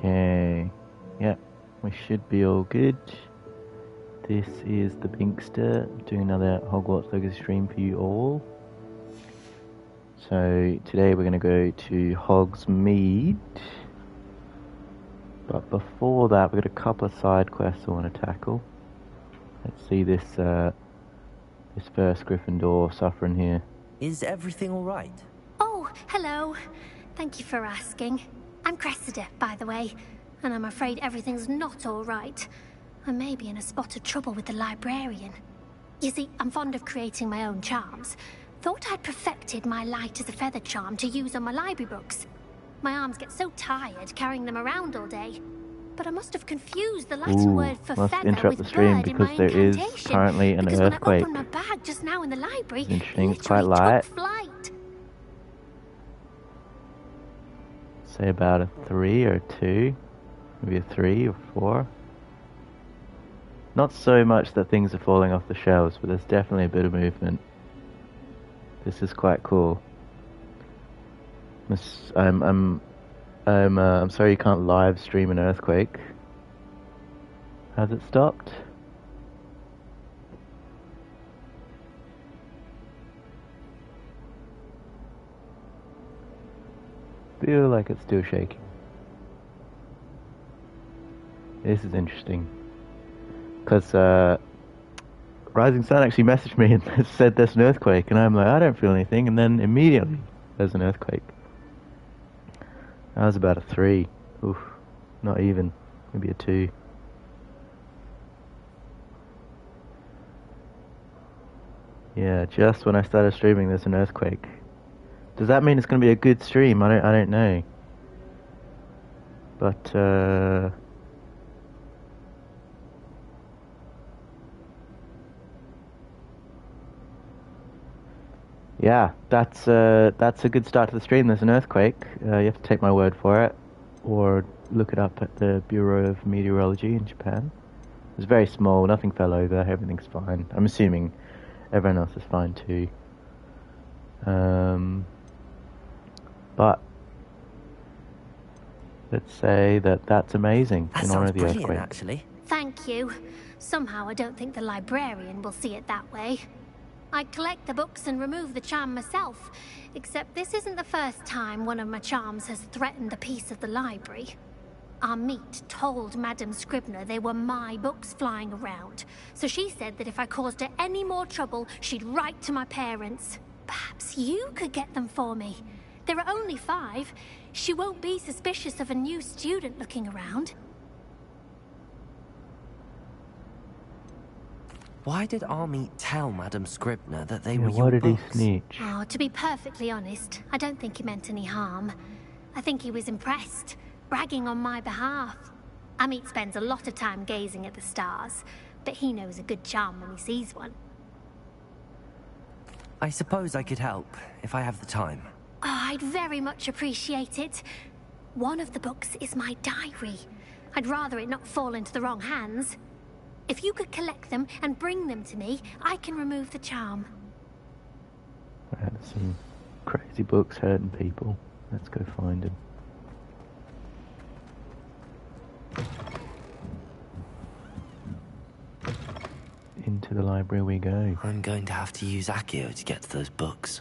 Okay. Yep, we should be all good. This is the Binkster, doing another Hogwarts Legacy stream for you all. So today we're going to go to Hogsmead. But before that, we've got a couple of side quests I want to tackle. Let's see this first Gryffindor suffering here. Is everything all right? Oh, hello. Thank you for asking. I'm Cressida, by the way, and I'm afraid everything's not all right. I may be in a spot of trouble with the librarian. You see, I'm fond of creating my own charms. Thought I'd perfected my light as a feather charm to use on my library books. My arms get so tired carrying them around all day. But I must have confused the Latin word for feather with bird in my incantation. There is currently an because earthquake. when I opened my bag just now in the library, Interesting, it it's quite literally light. took flight. Say about a 3 or a 2, maybe a 3 or 4. Not so much that things are falling off the shelves, but there's definitely a bit of movement. This is quite cool. I'm sorry you can't live stream an earthquake. Has it stopped? Feel like it's still shaking. This is interesting. Because Rising Sun actually messaged me and said there's an earthquake, and I'm like, I don't feel anything, and then immediately there's an earthquake. That was about a 3. Oof, not even. Maybe a 2. Yeah, just when I started streaming there's an earthquake. Does that mean it's going to be a good stream? I don't know. But yeah, that's a good start to the stream. There's an earthquake. You have to take my word for it, or look it up at the Bureau of Meteorology in Japan. It's very small. Nothing fell over. Everything's fine. I'm assuming everyone else is fine too. But let's say that that's amazing in honor of the earthquake. Actually. Thank you. Somehow I don't think the librarian will see it that way. I'd collect the books and remove the charm myself, except this isn't the first time one of my charms has threatened the peace of the library. Our meet told Madame Scribner they were my books flying around, so she said that if I caused her any more trouble, she'd write to my parents. Perhaps you could get them for me. There are only 5. She won't be suspicious of a new student looking around. Why did Army tell Madame Scribner that they were your Why did he books? snitch? Oh, to be perfectly honest, I don't think he meant any harm. I think he was impressed, bragging on my behalf. Amit spends a lot of time gazing at the stars, but he knows a good charm when he sees one. I suppose I could help, if I have the time. Oh, I'd very much appreciate it. One of the books is my diary. I'd rather it not fall into the wrong hands. If you could collect them and bring them to me, I can remove the charm. I had some crazy books hurting people. Let's go find them. Into the library we go. I'm going to have to use Accio to get to those books.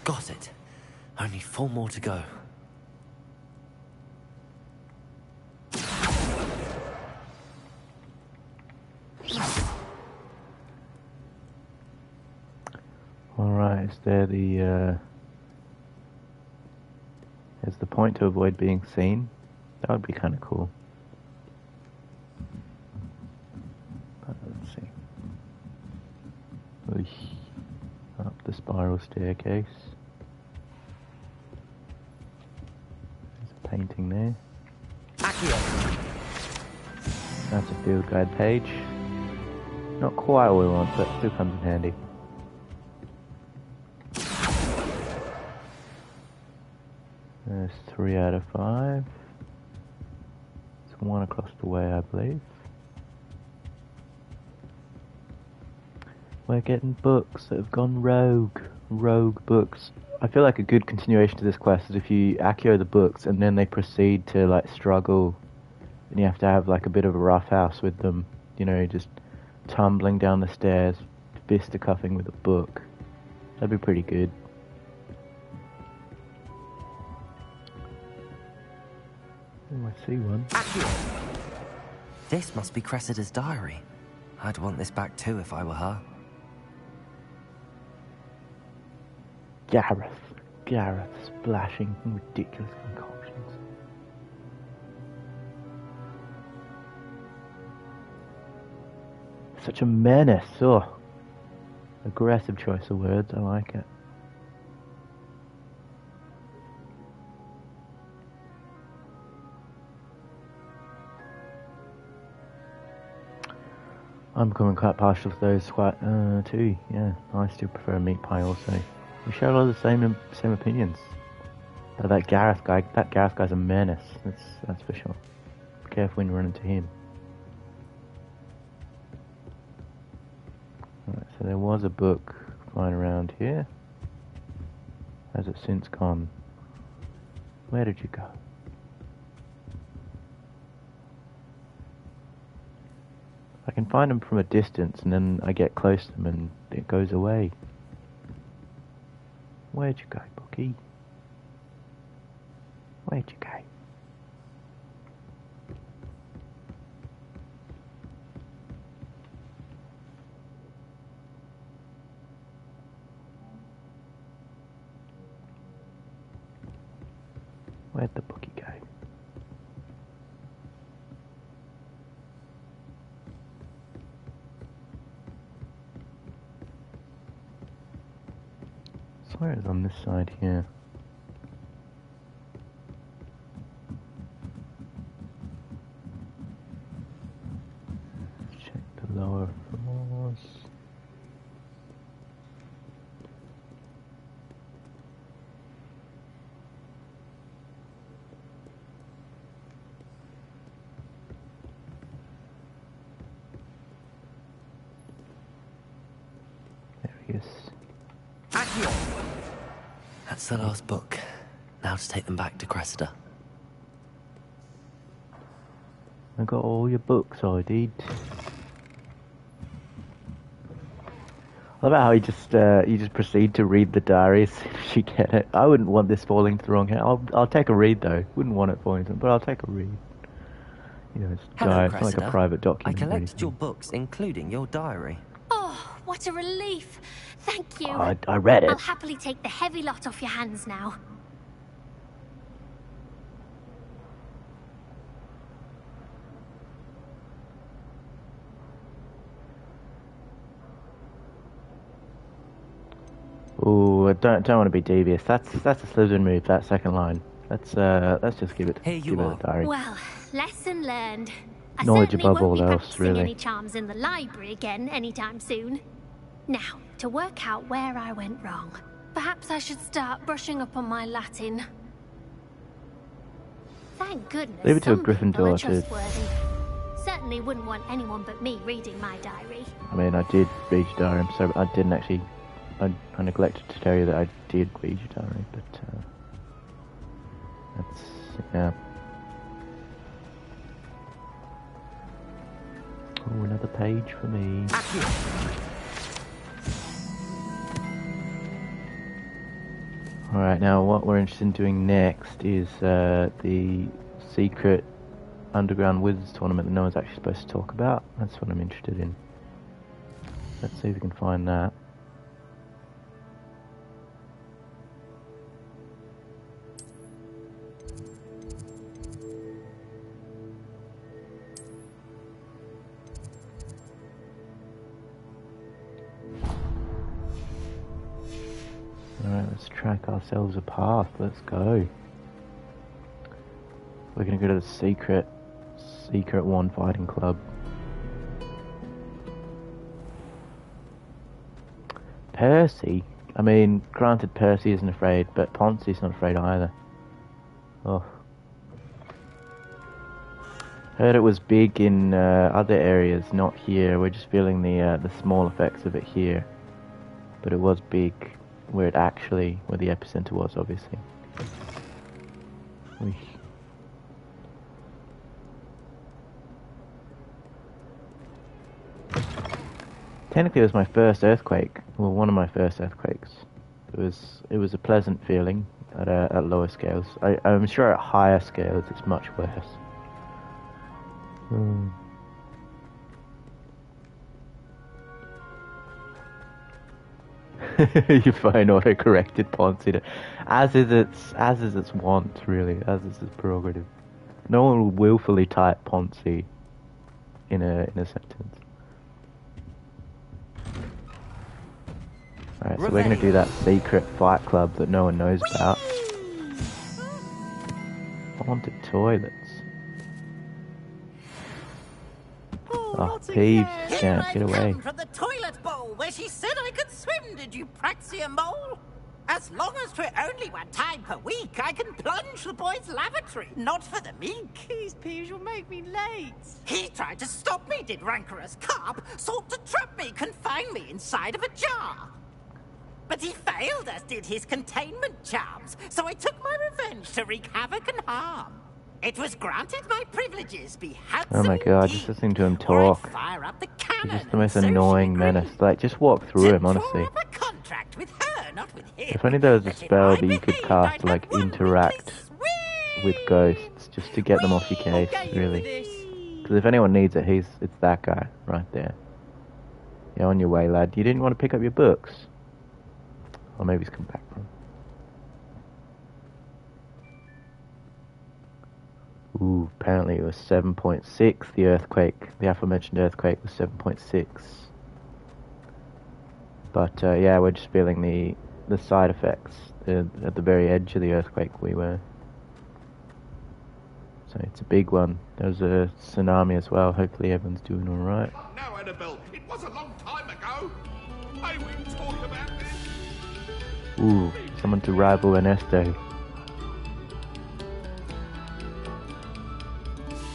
Got it. Only 4 more to go. Alright, is there the is the point to avoid being seen? That would be kind of cool. But let's see. Oosh. Up the spiral staircase. There's a painting there. That's a field guide page. Not quite what we want, but still comes in handy. There's 3 out of 5. There's 1 across the way, I believe. We're getting books that have gone rogue. Rogue books. I feel like a good continuation to this quest is if you accio the books and then they proceed to like struggle, and you have to have like a bit of a roughhouse with them. You know, just tumbling down the stairs, fisticuffing with a book. That'd be pretty good. Oh, I see one. This must be Cressida's diary. I'd want this back too if I were her. Gareth splashing ridiculous concoctions. Such a menace. Oh, aggressive choice of words. I like it. I'm becoming quite partial to those too. Yeah, I still prefer a meat pie also. We share a lot of the same opinions. But that Gareth guy's a menace. That's for sure. Be careful when you run into him. Alright, so there was a book flying around here. Has it since gone? Where did you go? I can find them from a distance and then I get close to them and it goes away. Where'd you go, Bookie? Where'd you go? Where'd the Bookie go? I swear it's on this side here. Check the lower floors. There he is. That's the last book. Now to take them back to Cressida. I got all your books, I did. I love how you just proceed to read the diary as soon as you get it. I wouldn't want this falling to the wrong hand. I'll take a read though. Wouldn't want it falling to, but I'll take a read. You know, it's Hello, diary. It's not like Cressida. a private I document. or collected anything. your books, including your diary. Oh, what a relief. Thank you. I read it. I'll happily take the heavy lot off your hands now. Ooh, I don't want to be devious. That's a Slytherin move. That second line. Let's just give it. Here you give it are. a diary. Well, lesson learned. I Knowledge certainly above won't all be else, practicing really. any charms in the library again anytime soon. Now, to work out where I went wrong. Perhaps I should start brushing up on my Latin. Thank goodness Leave it to a some people Gryffindor are to- trustworthy. Certainly wouldn't want anyone but me reading my diary. I mean, I did read your diary. I'm sorry, I didn't actually. I neglected to tell you that I did read your diary, but that's yeah. Oh, another page for me. Alright, now what we're interested in doing next is the secret underground wizards tournament that no one's actually supposed to talk about. That's what I'm interested in. Let's see if we can find that. Alright, let's track ourselves a path. Let's go. We're gonna go to the secret one fighting club. Percy? I mean, granted Percy isn't afraid, but Ponce's not afraid either. Oh. Heard it was big in other areas, not here. We're just feeling the small effects of it here. But it was big where the epicenter was, obviously. Oy. Technically, it was my first earthquake. Well, one of my first earthquakes. It was a pleasant feeling at lower scales. I'm sure at higher scales it's much worse. You find auto-corrected Ponce, as is its wont, really, as is its prerogative. No one will willfully type Ponce in a sentence. Alright, so we're gonna do that secret fight club that no one knows about. Haunted toilets. Oh, Peeves, can't get away. From the toilet bowl where she said I could swim, did you praxia mole? As long as 'twere only one time per week, I can plunge the boy's lavatory, not for the meek. Please, Peeves, you'll make me late. He tried to stop me, did rancorous carp, sought to trap me, confine me inside of a jar. But he failed, as did his containment charms, so I took my revenge to wreak havoc and harm. It was granted my privileges be handsome. Oh my god, just listening to him or I'd talk. fire up the He's cannon just the most and so annoying she menace. agreed. Like, just walk through him, honestly. To draw up a contract with her, not with him. If only there was a That if spell I that you could behaved, cast I'd to, like, have one interact weekly with ghosts, just to get them off your case, really. Because if anyone needs it, it's that guy, right there. Yeah, on your way, lad. You didn't want to pick up your books? Or maybe he's come back from. Ooh, apparently it was 7.6, the earthquake. The aforementioned earthquake was 7.6. But, yeah, we're just feeling the side effects. At the very edge of the earthquake we were. So it's a big one. There was a tsunami as well. Hopefully everyone's doing alright. Now, Annabelle, it was a long time ago. May we talk about this? Ooh, someone to rival Ernesto.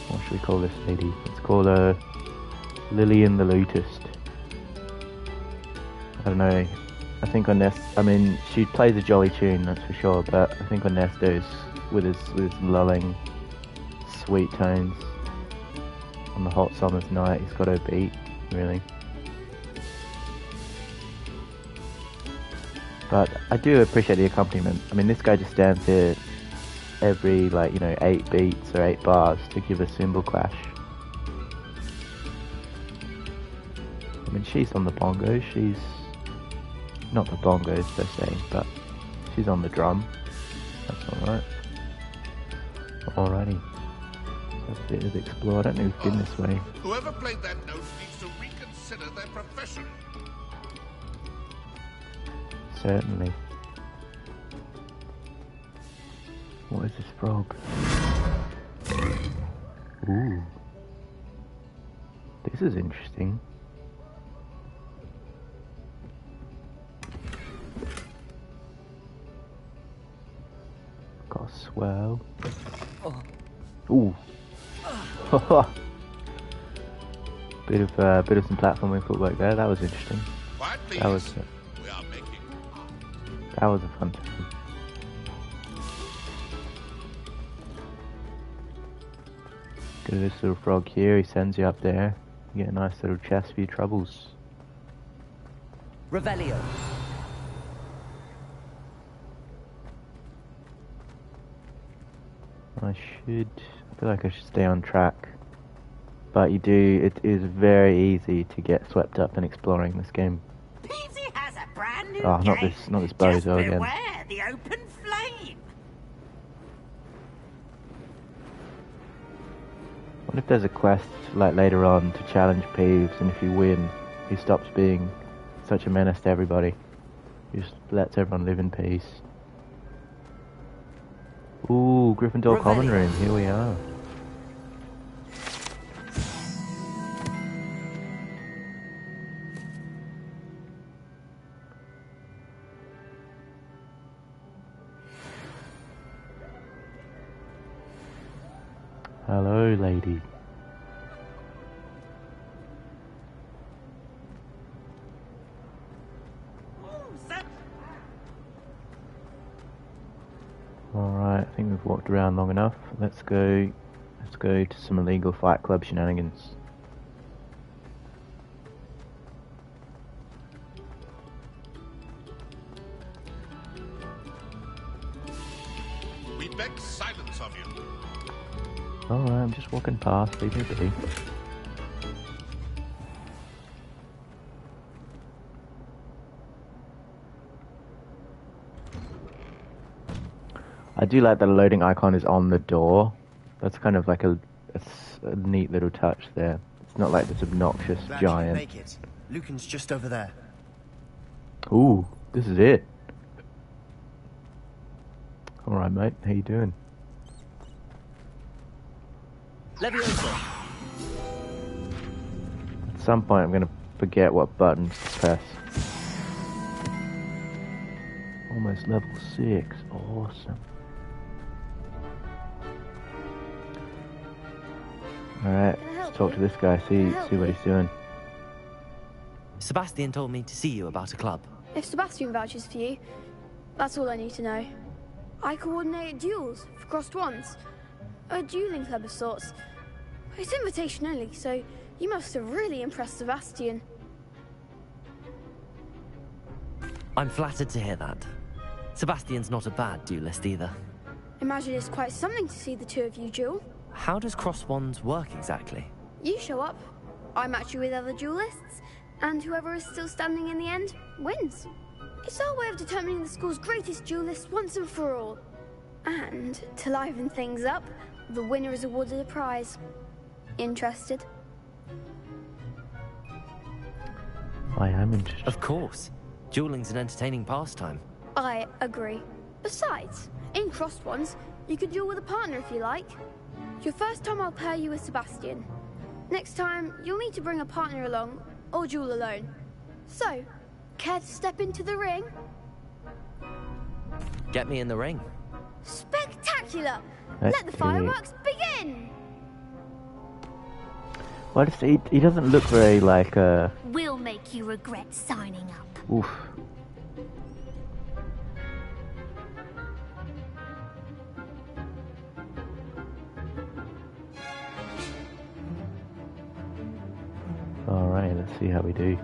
What should we call this lady? Let's call her Lillian the Lootist. I don't know. I think she plays a jolly tune, that's for sure, but I think Ernesto's with his lulling, sweet tones on the hot summer's night, he's got her beat, really. But I do appreciate the accompaniment. I mean, this guy just stands here every, 8 beats or 8 bars to give a cymbal clash. I mean, she's on the bongos, she's not the bongos per se, but she's on the drum. That's alright. Alrighty. That's a bit of explore. I don't know who's been this way. Whoever played that note needs to reconsider their profession. Certainly. What is this frog? Ooh. This is interesting. Got a swell. Ooh. bit of some platforming footwork there. That was interesting. Quiet, please. That was We are making that was a fun time. Go to this little frog here. He sends you up there. You get a nice little chest for your troubles. Revelio. I feel like I should stay on track. But it is very easy to get swept up in exploring this game. Peasy has a brand new Oh, not game. this Just bozo again. beware the open flame. What if there's a quest, like, later on to challenge Peeves, and if you win, he stops being such a menace to everybody. He just lets everyone live in peace. Ooh, Gryffindor Common Room, here we are. Hello, lady. Alright, I think we've walked around long enough. Let's go to some illegal Fight Club shenanigans. We beg silence of you. Alright, I'm just walking past, leave me be. I do like that the loading icon is on the door. That's kind of like a neat little touch there. It's not like this obnoxious Glad you can giant. make it. Lucan's just over there. Ooh, this is it. Alright, mate, how you doing? Leviosa! At some point I'm gonna forget what buttons to press. Almost level 6, awesome. Alright, let's talk to this guy, see what he's doing. Sebastian told me to see you about a club. If Sebastian vouches for you, that's all I need to know. I coordinate duels for crossed ones. A dueling club of sorts. It's invitation only, so you must have really impressed Sebastian. I'm flattered to hear that. Sebastian's not a bad duelist either. Imagine it's quite something to see the two of you duel. How does cross wands work exactly? You show up, I match you with other duelists, and whoever is still standing in the end wins. It's our way of determining the school's greatest duelist once and for all. And to liven things up, the winner is awarded a prize. Interested? I am interested. Of course. Dueling's an entertaining pastime. I agree. Besides, in crossed ones, you can duel with a partner if you like. Your first time I'll pair you with Sebastian. Next time, you'll need to bring a partner along, or duel alone. So, care to step into the ring? Get me in the ring. Spectacular! Let's Let the do it. fireworks begin! Well, he doesn't look very like We'll make you regret signing up. oof. Alright, let's see how we do.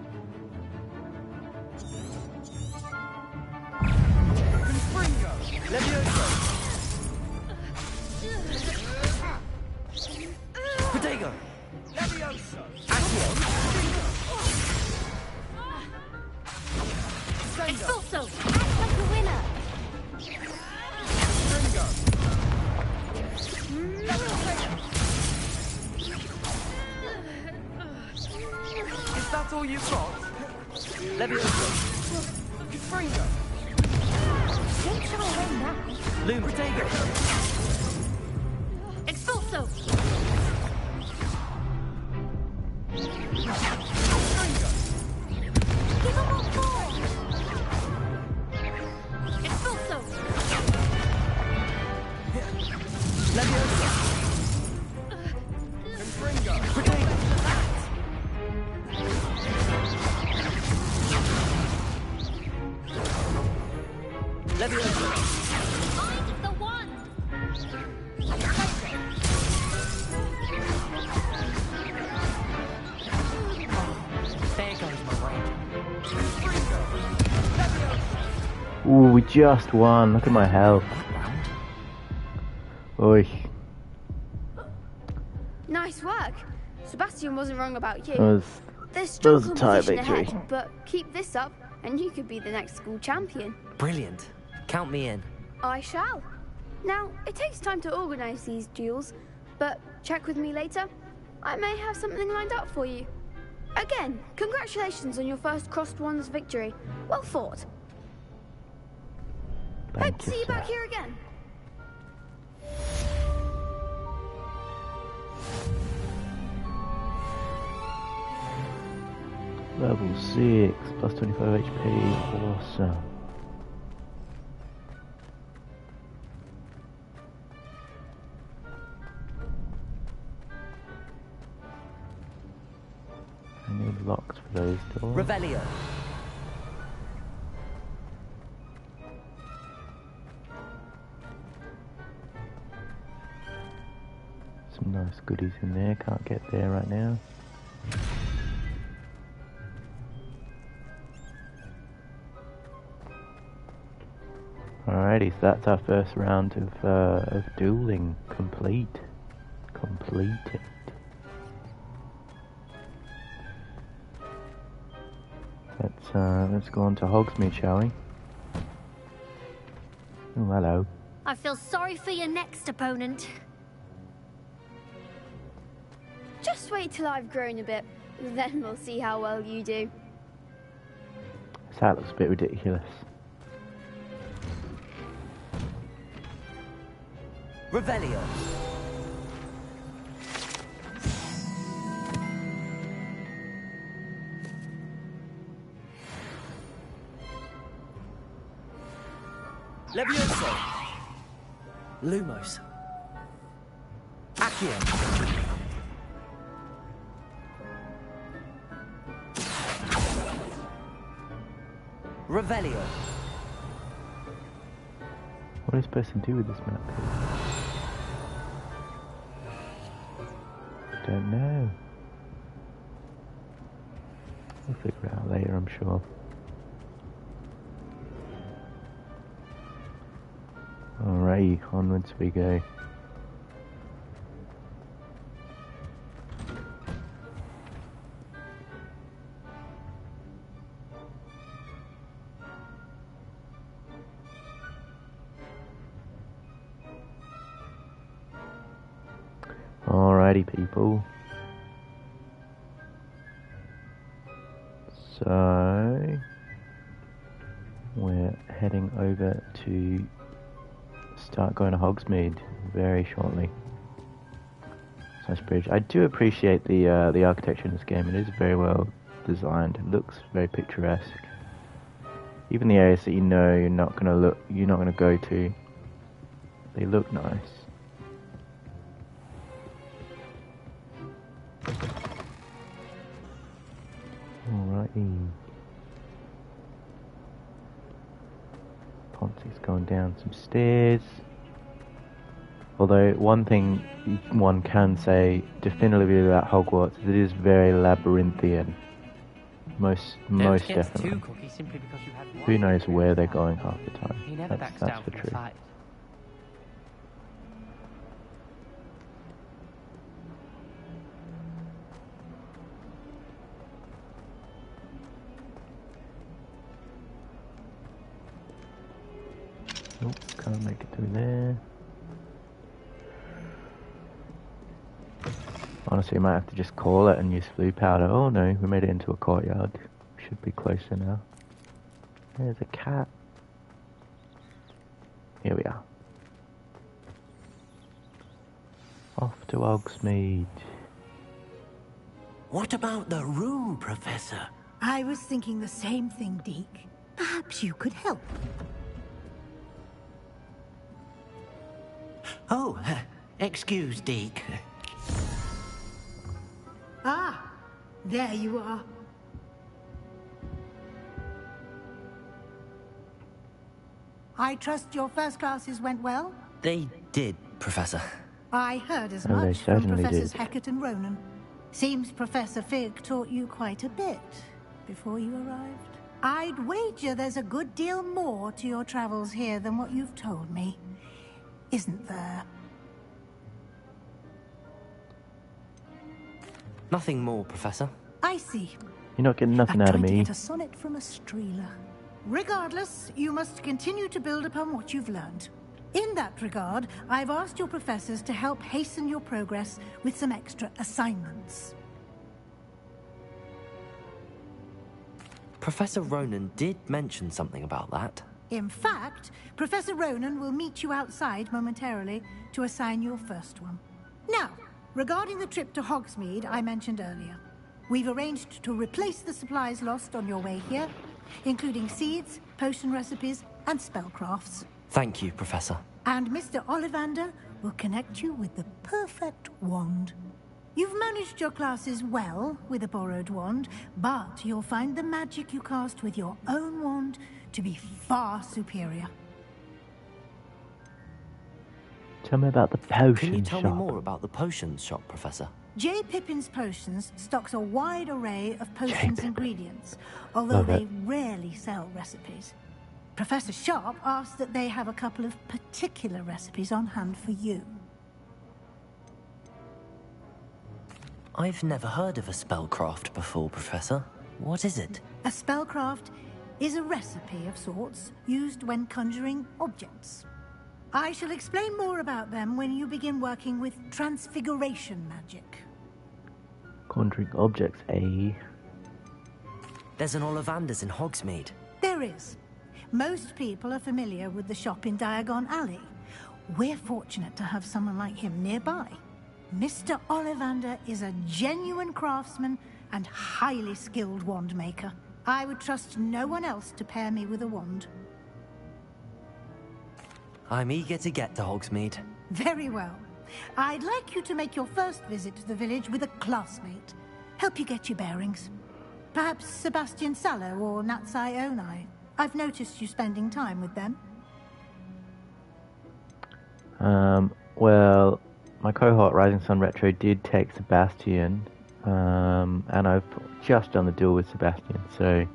Protego! Expulso! Act like a winner! Is that all you've got? Leviosa! Fringo! Don't try away now. Loom! Protego! Expulso! Give him a ball! Expulso! Leviosa! Protego! Leviosa! Find the one! There goes my way. Ooh, we just won. Look at my health. Oi. Nice work. Sebastian wasn't wrong about you. That was There's strong was a tie competition victory. ahead, but keep this up and you could be the next school champion. Brilliant. Count me in. I shall. Now, it takes time to organise these duels, but check with me later. I may have something lined up for you. Again, congratulations on your first crossed ones victory. Well fought. Hope Thank to see you sir. back here again. Level 6, plus 25 HP, awesome. I need locks for those doors. Revelio. Some nice goodies in there. Can't get there right now. Alrighty, so that's our first round of dueling complete. Completed. Let's go on to Hogsmead, shall we? Oh, hello. I feel sorry for your next opponent. Just wait till I've grown a bit, then we'll see how well you do. This hat looks a bit ridiculous. Revelio. Levioso. Lumos. Accio. Revelio. What are you supposed to do with this map? I don't know. We'll figure it out later, I'm sure. Alright, onwards we go. Alrighty, people. So we're heading over to start going to Hogsmead very shortly. Nice bridge. I do appreciate the architecture in this game. It is very well designed. It looks very picturesque. Even the areas that you know you're not gonna go to, they look nice. Alrighty. Ponce's going down some stairs. Although one thing one can say definitively about Hogwarts is it is very labyrinthian. Most definitely. Who knows where they're going half the time? That's for true. Nope, can't make it through there. Honestly, I might have to just call it and use blue powder. Oh no, we made it into a courtyard. Should be closer now. There's a cat. Here we are. Off to Hogsmead. What about the room, Professor? I was thinking the same thing, Deke. Perhaps you could help. Oh, excuse, Deke. Ah, there you are. I trust your first classes went well? They did, Professor. I heard as Oh, they much from certainly Professors did. Hecat and Ronan. Seems Professor Fig taught you quite a bit before you arrived. I'd wager there's a good deal more to your travels here than what you've told me. Isn't there? Nothing more, Professor. I see. You're not getting nothing I'm out of trying to me. get a sonnet from a streeler. Regardless, you must continue to build upon what you've learned. In that regard, I've asked your professors to help hasten your progress with some extra assignments. Professor Ronan did mention something about that. In fact, Professor Ronan will meet you outside momentarily to assign your first one. Now, regarding the trip to Hogsmead I mentioned earlier, we've arranged to replace the supplies lost on your way here, including seeds, potion recipes, and spellcrafts. Thank you, Professor. And Mr. Ollivander will connect you with the perfect wand. You've managed your classes well with a borrowed wand, but you'll find the magic you cast with your own wand to be far superior. Tell me about the potion Can you tell shop. me more about the potions shop, Professor? J. Pippin's Potions stocks a wide array of potions ingredients, although Love they it. rarely sell recipes. Professor Sharp asked that they have a couple of particular recipes on hand for you. I've never heard of a spellcraft before, Professor. What is it? A spellcraft is a recipe of sorts used when conjuring objects. I shall explain more about them when you begin working with transfiguration magic. Conjuring objects, eh? There's an Ollivander's in Hogsmead. There is. Most people are familiar with the shop in Diagon Alley. We're fortunate to have someone like him nearby. Mr. Ollivander is a genuine craftsman and highly skilled wand maker. I would trust no one else to pair me with a wand. I'm eager to get to Hogsmead. Very well. I'd like you to make your first visit to the village with a classmate. Help you get your bearings. Perhaps Sebastian Sallow or Natsai Onai. I've noticed you spending time with them. Well, my cohort Rising Sun Retro did take Sebastian, and I've just done the duel with Sebastian, so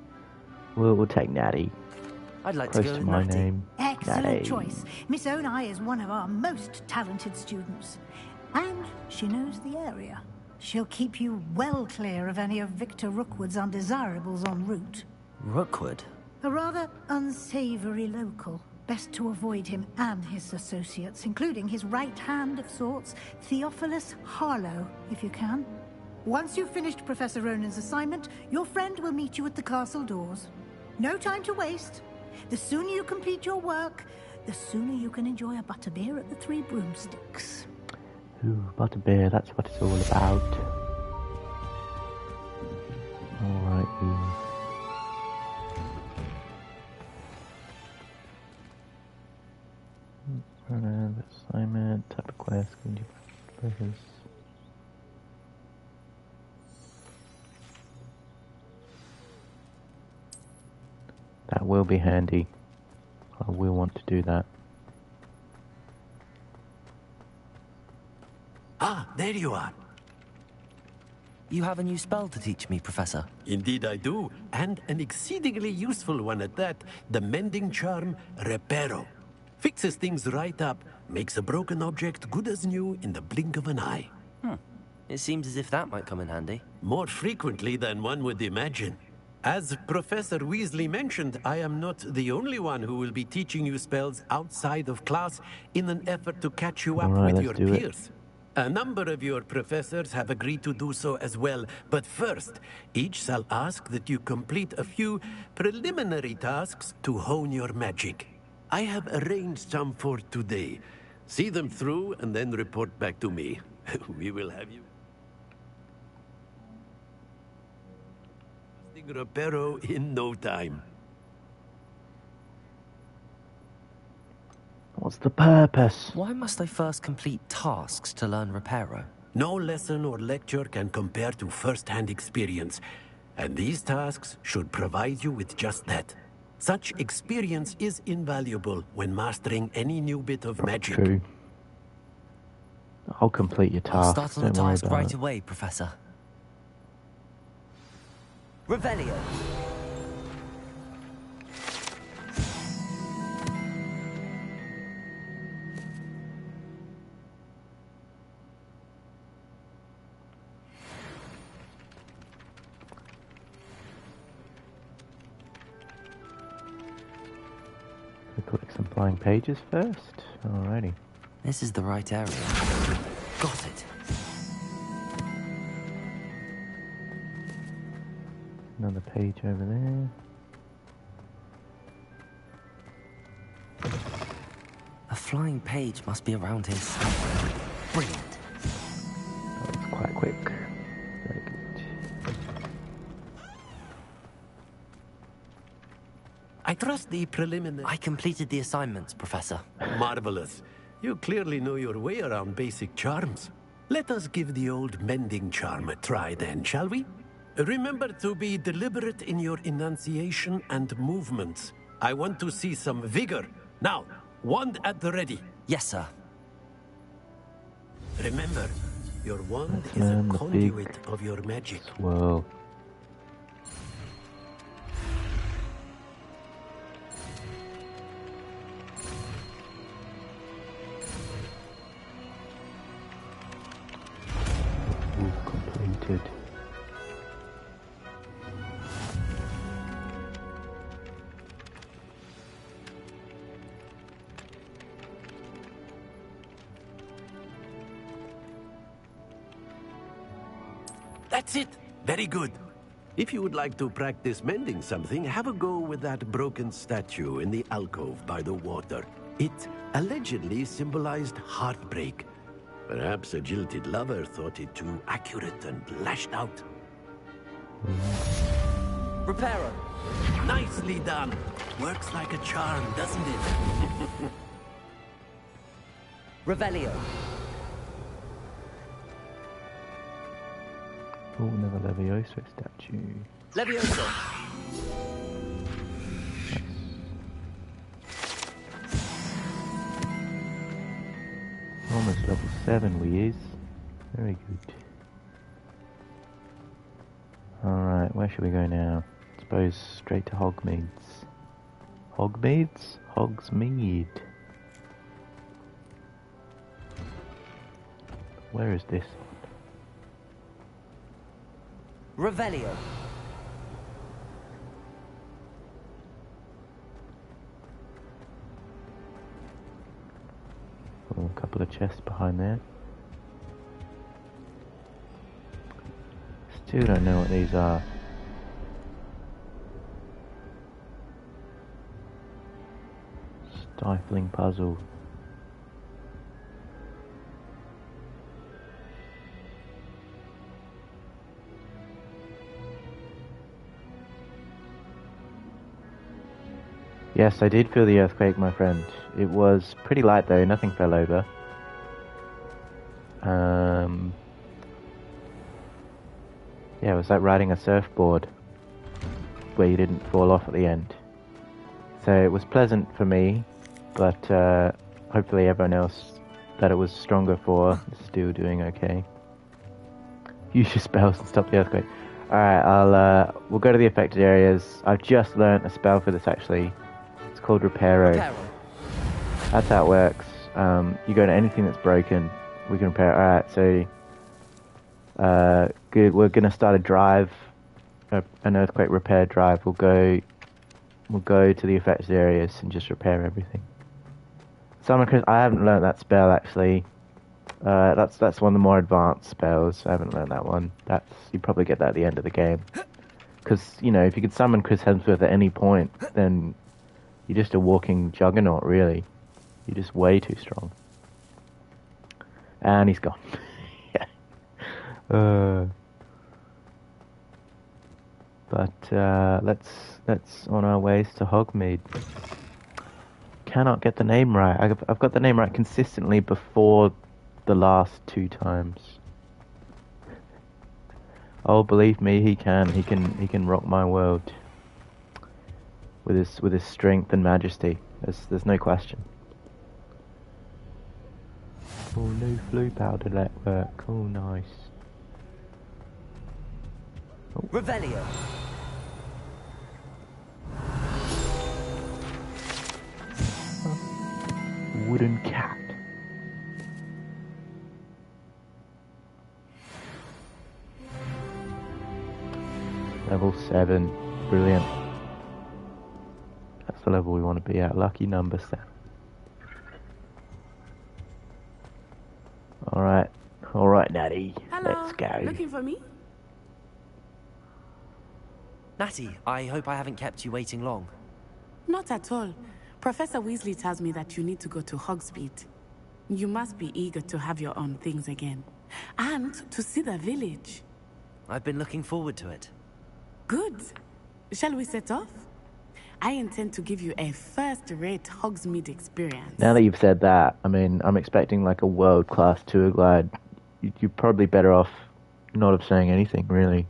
we'll take Natty. I'd like Close to go to with my Natty. name. Excellent Natty. choice. Miss Onai is one of our most talented students. And she knows the area. She'll keep you well clear of any of Victor Rookwood's undesirables en route. Rookwood? A rather unsavory local. Best to avoid him and his associates, including his right hand of sorts, Theophilus Harlow, if you can. Once you've finished Professor Ronan's assignment, your friend will meet you at the castle doors. No time to waste. The sooner you complete your work, the sooner you can enjoy a butterbeer at the Three Broomsticks. Ooh, butterbeer, that's what it's all about. Alright, assignment, type of quest, can you purpose? That will be handy. I will want to do that. Ah, there you are. You have a new spell to teach me, Professor. Indeed I do, and an exceedingly useful one at that. The mending charm, Reparo. Fixes things right up, makes a broken object good as new in the blink of an eye. It seems as if that might come in handy. More frequently than one would imagine. As Professor Weasley mentioned, I am not the only one who will be teaching you spells outside of class in an effort to catch you up Alright, with let's your do it. peers. A number of your professors have agreed to do so as well, but first, each shall ask that you complete a few preliminary tasks to hone your magic. I have arranged some for today. See them through and then report back to me. We will have you casting Reparo in no time. What's the purpose? Why must I first complete tasks to learn Reparo? No lesson or lecture can compare to first-hand experience, and these tasks should provide you with just that. Such experience is invaluable when mastering any new bit of magic. True. I'll complete your I'll task. start on the Don't worry task about right it. away, Professor. Revelio. Click some blank pages first. Alrighty. This is the right area. Got it. Another page over there. A flying page must be around here somewhere. Brilliant. That was quite quick. Very good. I trust the preliminary... I completed the assignments, Professor. Marvelous. You clearly know your way around basic charms. Let us give the old mending charm a try then, shall we? Remember to be deliberate in your enunciation and movements. I want to see some vigor. Now, wand at the ready. Yes, sir. Remember, your wand Let's is a learn the conduit big of your magic. Swirl. All completed. That's it. Very good. If you would like to practice mending something, have a go with that broken statue in the alcove by the water. It allegedly symbolized heartbreak. Perhaps a jilted lover thought it too accurate and lashed out. Reparo. Nicely done. Works like a charm, doesn't it? Revelio. Oh, another Levioso statue. Levioso. Almost level 7 we is. Very good. Alright, where should we go now? I suppose straight to Hogsmead's. Hogsmead's? Hogsmead. Where is this? Revelio. Oh, a couple of chests behind there. Still don't know what these are. Stifling puzzle. Yes, I did feel the earthquake, my friend. It was pretty light though, nothing fell over. Yeah, it was like riding a surfboard where you didn't fall off at the end. So it was pleasant for me, but hopefully everyone else that it was stronger for is still doing okay. Use your spells and stop the earthquake. Alright, we'll go to the affected areas. I've just learnt a spell for this actually. It's called Reparo. That's how it works. You go to anything that's broken, we can repair it. Alright, so good. We're gonna start a drive, an earthquake repair drive. We'll go to the affected areas and just repair everything. Summon, I haven't learnt that spell actually. That's one of the more advanced spells. I haven't learnt that one. You probably get that at the end of the game. Because, you know, if you could summon Chris Hemsworth at any point, then you're just a walking juggernaut, really. You're just way too strong. And he's gone. Yeah. But let's on our ways to Hogsmead. Cannot get the name right. I've got the name right consistently before the last 2 times. Oh, believe me, he can rock my world with his strength and majesty. There's no question. Oh, new flu powder network. Oh, nice. Oh. Revelio. Wooden cat. Level 7. Brilliant. That's the level we want to be at. Lucky number 7. Alright, Natty. Hello. Let's go. Looking for me? Natty, I hope I haven't kept you waiting long. Not at all. Professor Weasley tells me that you need to go to Hogsmead. You must be eager to have your own things again. And to see the village. I've been looking forward to it. Good. Shall we set off? I intend to give you a first-rate Hogsmead experience. Now that you've said that, I mean, I'm expecting like a world-class tour guide you're probably better off not of saying anything, really.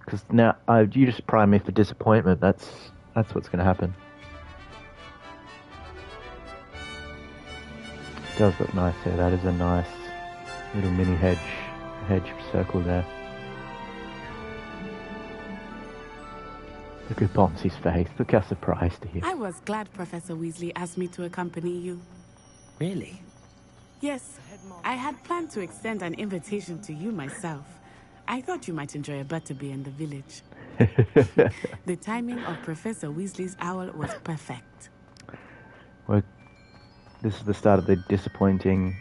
Because now you just prime me for disappointment. That's what's going to happen. It does look nice there. That is a nice little mini hedge circle there. Look at Ponce's face. Look how surprised he is. I was glad Professor Weasley asked me to accompany you. Really? Yes, I had planned to extend an invitation to you myself. I thought you might enjoy a butterbeer in the village. The timing of Professor Weasley's owl was perfect. Well, this is the start of the disappointing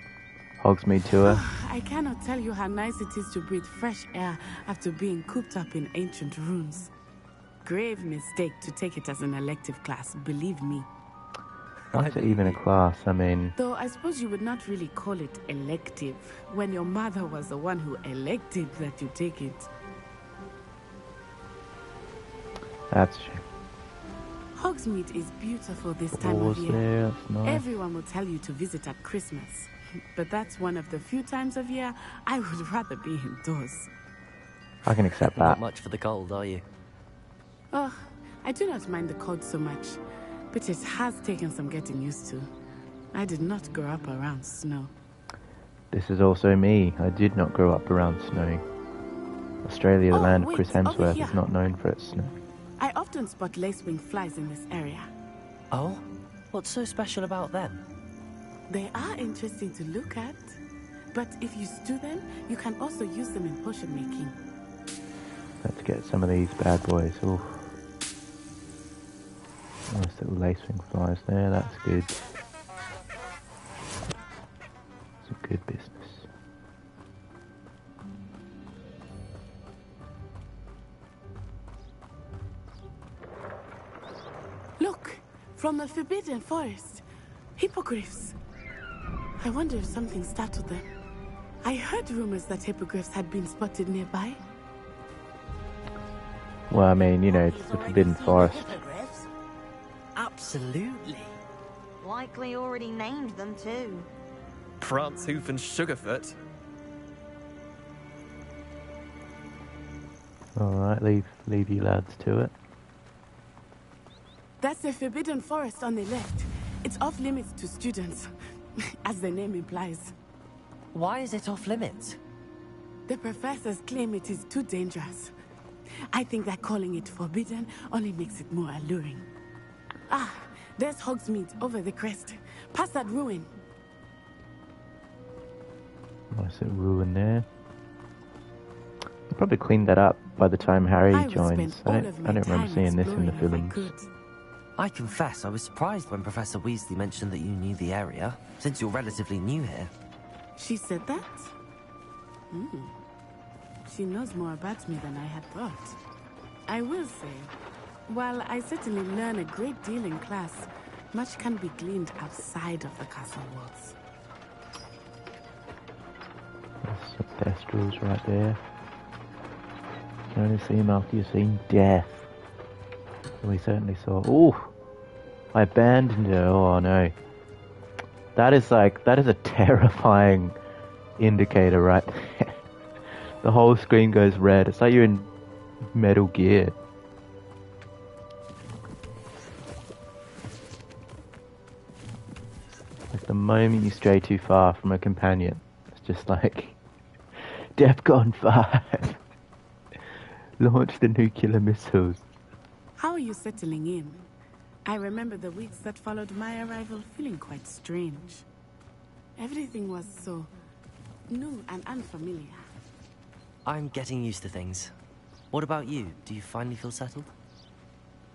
Hogsmead tour. I cannot tell you how nice it is to breathe fresh air after being cooped up in ancient ruins. Grave mistake to take it as an elective class, believe me. Why is it even a class? I mean... Though I suppose you would not really call it elective, when your mother was the one who elected that you take it. That's true. Hogsmeade is beautiful this time of year. There, that's nice. Everyone will tell you to visit at Christmas. But that's one of the few times of year I would rather be indoors. I can accept Not that. much for the cold, are you? Oh, I do not mind the cold so much, but it has taken some getting used to. I did not grow up around snow. This is also me. I did not grow up around snow. Australia, the land of wait, Chris over Hemsworth, here. is not known for its snow. I often spot lacewing flies in this area. Oh? What's so special about them? They are interesting to look at, but if you stew them, you can also use them in potion making. Let's get some of these bad boys. Ooh. Nice little lacewing flies there, that's good. Some good business. Look, from the Forbidden Forest. Hippogriffs. I wonder if something startled them. I heard rumors that hippogriffs had been spotted nearby. Well, I mean, you know, it's the Forbidden Forest. Absolutely. Likely already named them too. Prance, Hoof, and Sugarfoot. Alright, leave you lads to it. That's the Forbidden Forest on the left. It's off limits to students, as the name implies. Why is it off limits? The professors claim it is too dangerous. I think that calling it forbidden only makes it more alluring. Ah, there's Hogsmeade over the crest. Past that ruin. Nice little ruin there. They'll probably clean that up by the time Harry joins. I don't remember seeing this in the films. I confess I was surprised when Professor Weasley mentioned that you knew the area, since you're relatively new here. She said that? She knows more about me than I had thought. I will say, while I certainly learn a great deal in class, much can be gleaned outside of the castle walls. There's some Thestrals right there. You can only see him after you've seen death. We certainly saw. Ooh! I abandoned her. Oh no. That is a terrifying indicator right there. The whole screen goes red. It's like you're in Metal Gear. Like the moment you stray too far from a companion, it's just like DEFCON 5. Launch the nuclear missiles. How are you settling in? I remember the weeks that followed my arrival feeling quite strange. Everything was so new and unfamiliar. I'm getting used to things. What about you? Do you finally feel settled?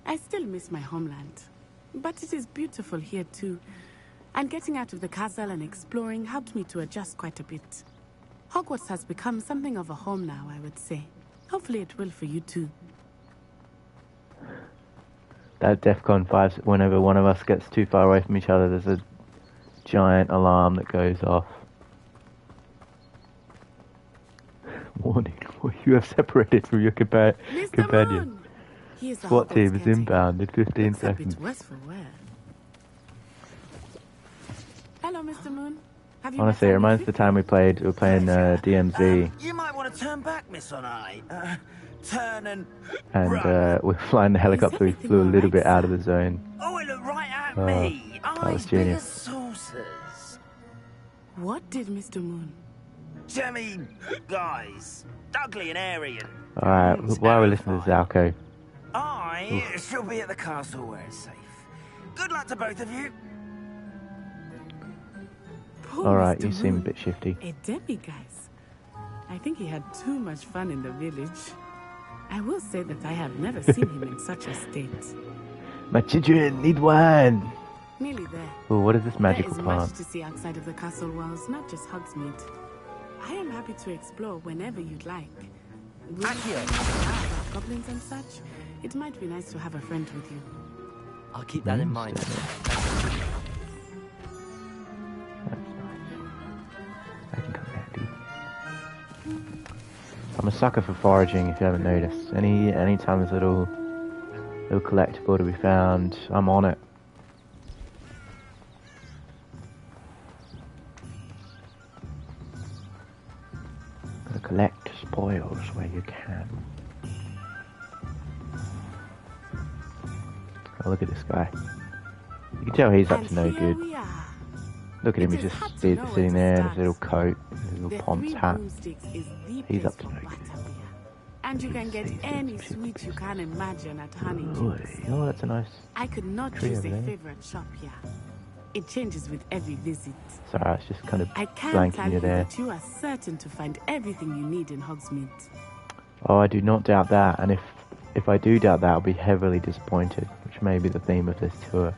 I still miss my homeland, but it is beautiful here too. And getting out of the castle and exploring helped me to adjust quite a bit. Hogwarts has become something of a home now, I would say. Hopefully it will for you too. That DEFCON 5, whenever one of us gets too far away from each other, there's a giant alarm that goes off. Warning, you have separated from your companion. SWAT team is inbound in 15 seconds. Worse for wear. Hello, Mr. Moon. Have you Honestly, it met reminds me of the time we were playing DMZ, You might want to turn back, Miss Onai. Turn and... and we were flying the helicopter. We flew a little bit out of the zone. Oh, it looked right at Oh, me. that was Eyes big as genius. saucers. What did Mr. Moon? Jemmy guys. Ugly and airy and... Alright, while we're listening to Zalco. I shall be at the castle where it's safe. Good luck to both of you. Alright, Mr. you seem a Moon. bit shifty. A demiguise. I think he had too much fun in the village. I will say that I have never seen him in such a state. My children need wine! Nearly there. Oh, what is this magical There is plant? much to see outside of the castle walls, not just Hogsmead. I am happy to explore whenever you'd like. With goblins and such, it might be nice to have a friend with you. I'll keep that in mind. I'm a sucker for foraging, if you haven't noticed. Any time there's a little collectible to be found, I'm on it. Gotta collect spoils where you can. Oh, look at this guy. You can tell he's up to no good. Look at him, he's just sitting there in his little coat, his little Ponce hat. He's up to no good. And you can get any sweet you can imagine at Honeydews. Oh, that's a nice I could not tree choose over a there. favorite shop here. It changes with every visit. Sorry, I was just kind of I can blanking tell you you there. that you are certain to find everything you need in Hogsmeade. Oh, I do not doubt that, and if I do doubt that, I'll be heavily disappointed, which may be the theme of this tour.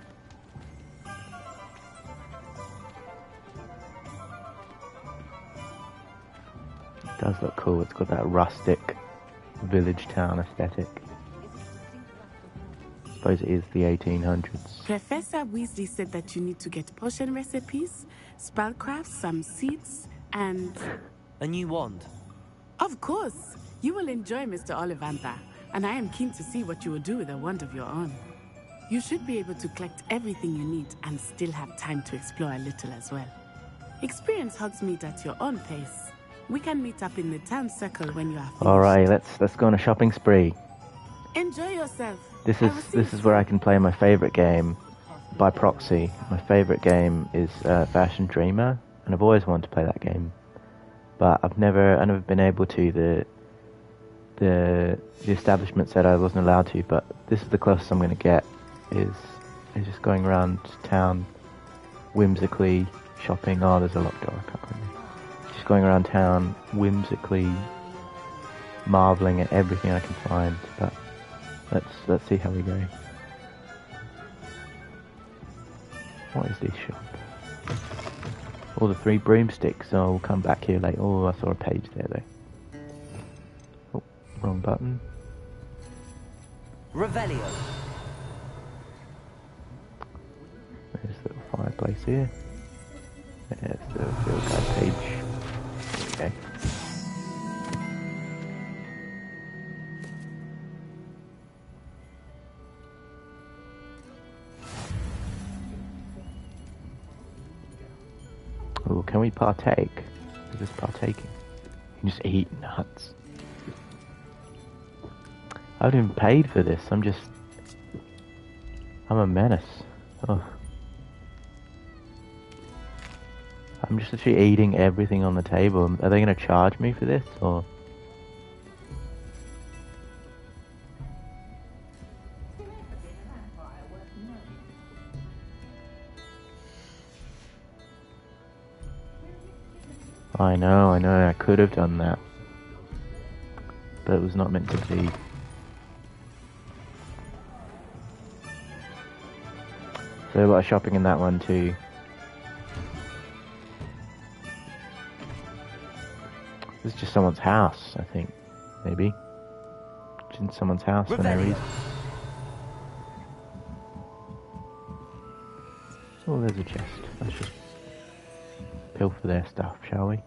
It does look cool. It's got that rustic village town aesthetic. I suppose it is the 1800s. Professor Weasley said that you need to get potion recipes, spellcrafts, some seeds, and... A new wand. Of course! You will enjoy Mr. Ollivander, and I am keen to see what you will do with a wand of your own. You should be able to collect everything you need and still have time to explore a little as well. Experience Hogsmeade at your own pace. We can meet up in the town circle when you are finished. Alright, let's go on a shopping spree. Enjoy yourself. This is where I can play my favourite game by proxy. My favourite game is Fashion Dreamer, and I've always wanted to play that game, but I've never been able to. The establishment said I wasn't allowed to, but this is the closest I'm going to get. Is just going around town, whimsically shopping. Oh, there's a locked door. I can't remember. Just going around town, whimsically marveling at everything I can find. But let's see how we go. What is this shop? Oh, the 3 broomsticks. Oh, we'll come back here later. Oh, I saw a page there though. Oh, wrong button. Revelio. There's the little fireplace here. There's the field guide page. Okay. Oh, can we partake? Is this partaking? You can just eat nuts. I haven't even paid for this. I'm a menace. Oh. I'm just actually eating everything on the table. Are they going to charge me for this, or? I know, I could have done that. But it was not meant to be. So a lot of shopping in that one too. This is just someone's house, I think. Maybe. It's in someone's house for no reason. Oh, there's a chest. Let's just pilfer their stuff, shall we?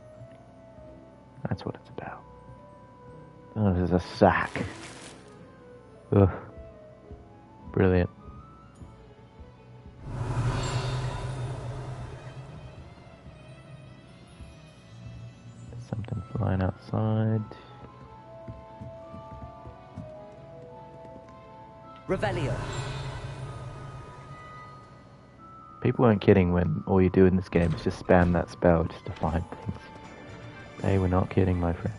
That's what it's about. Oh, there's a sack. Ugh. Brilliant. Revelio. People weren't kidding when all you do in this game is just spam that spell just to find things. They were not kidding, my friends.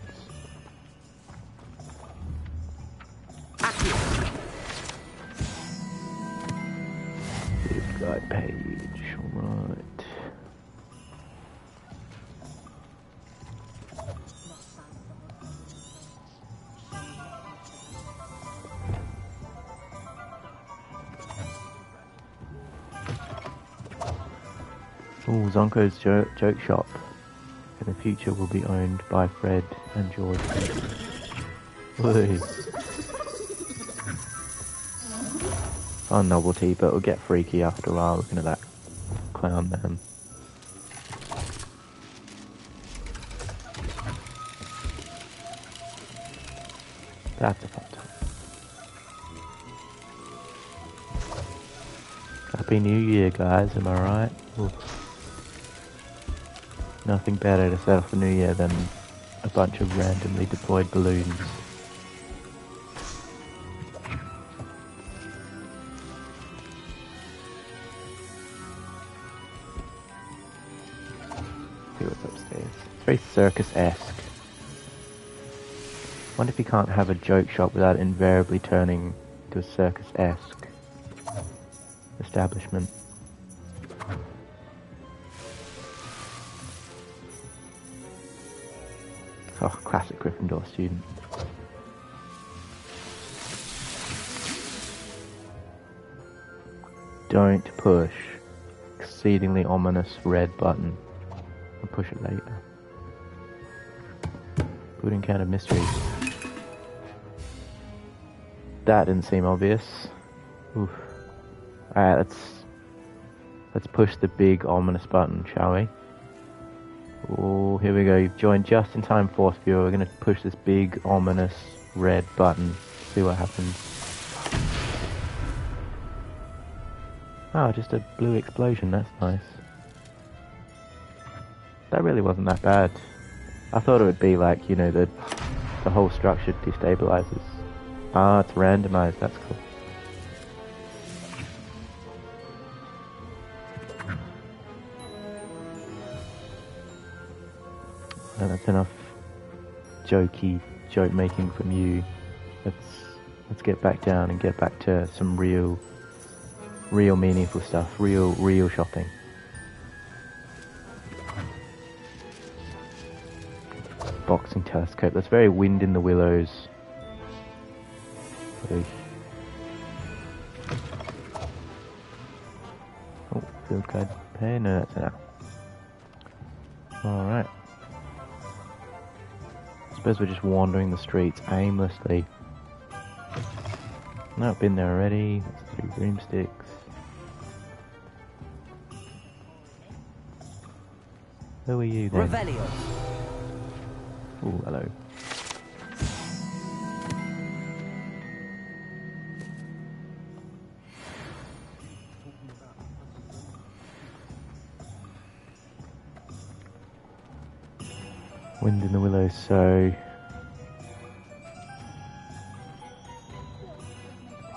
Good guide page, alright. Ooh, Zonko's joke shop in the future will be owned by Fred and George. Whey. Fun novelty, but it'll get freaky after a while looking at that clown man. That's a fun time. Happy New Year, guys, am I right? Ooh. Nothing better to set off the New Year than a bunch of randomly deployed balloons. See what's upstairs. It's very circus-esque. Wonder if you can't have a joke shop without invariably turning to a circus-esque establishment. Oh, classic Gryffindor student. Don't push exceedingly ominous red button. I'll push it later. Food encounter mysteries. That didn't seem obvious. Oof. Alright, let's push the big ominous button, shall we? Oh, here we go. You've joined just in time, Force Viewer. We're going to push this big, ominous red button. See what happens. Oh, just a blue explosion. That's nice. That really wasn't that bad. I thought it would be like, you know, the whole structure destabilizes. Ah, it's randomized. That's cool. And that's enough joke making from you. Let's get back down and get back to some real meaningful stuff. Real shopping. Boxing telescope. That's very Wind in the Willows. Oh, field guide pay? No, that's enough. Alright. I suppose we're just wandering the streets aimlessly. No, been there already. Let's do broomsticks. Who are you then? Revelio. Ooh, hello. Wind in the Willows, so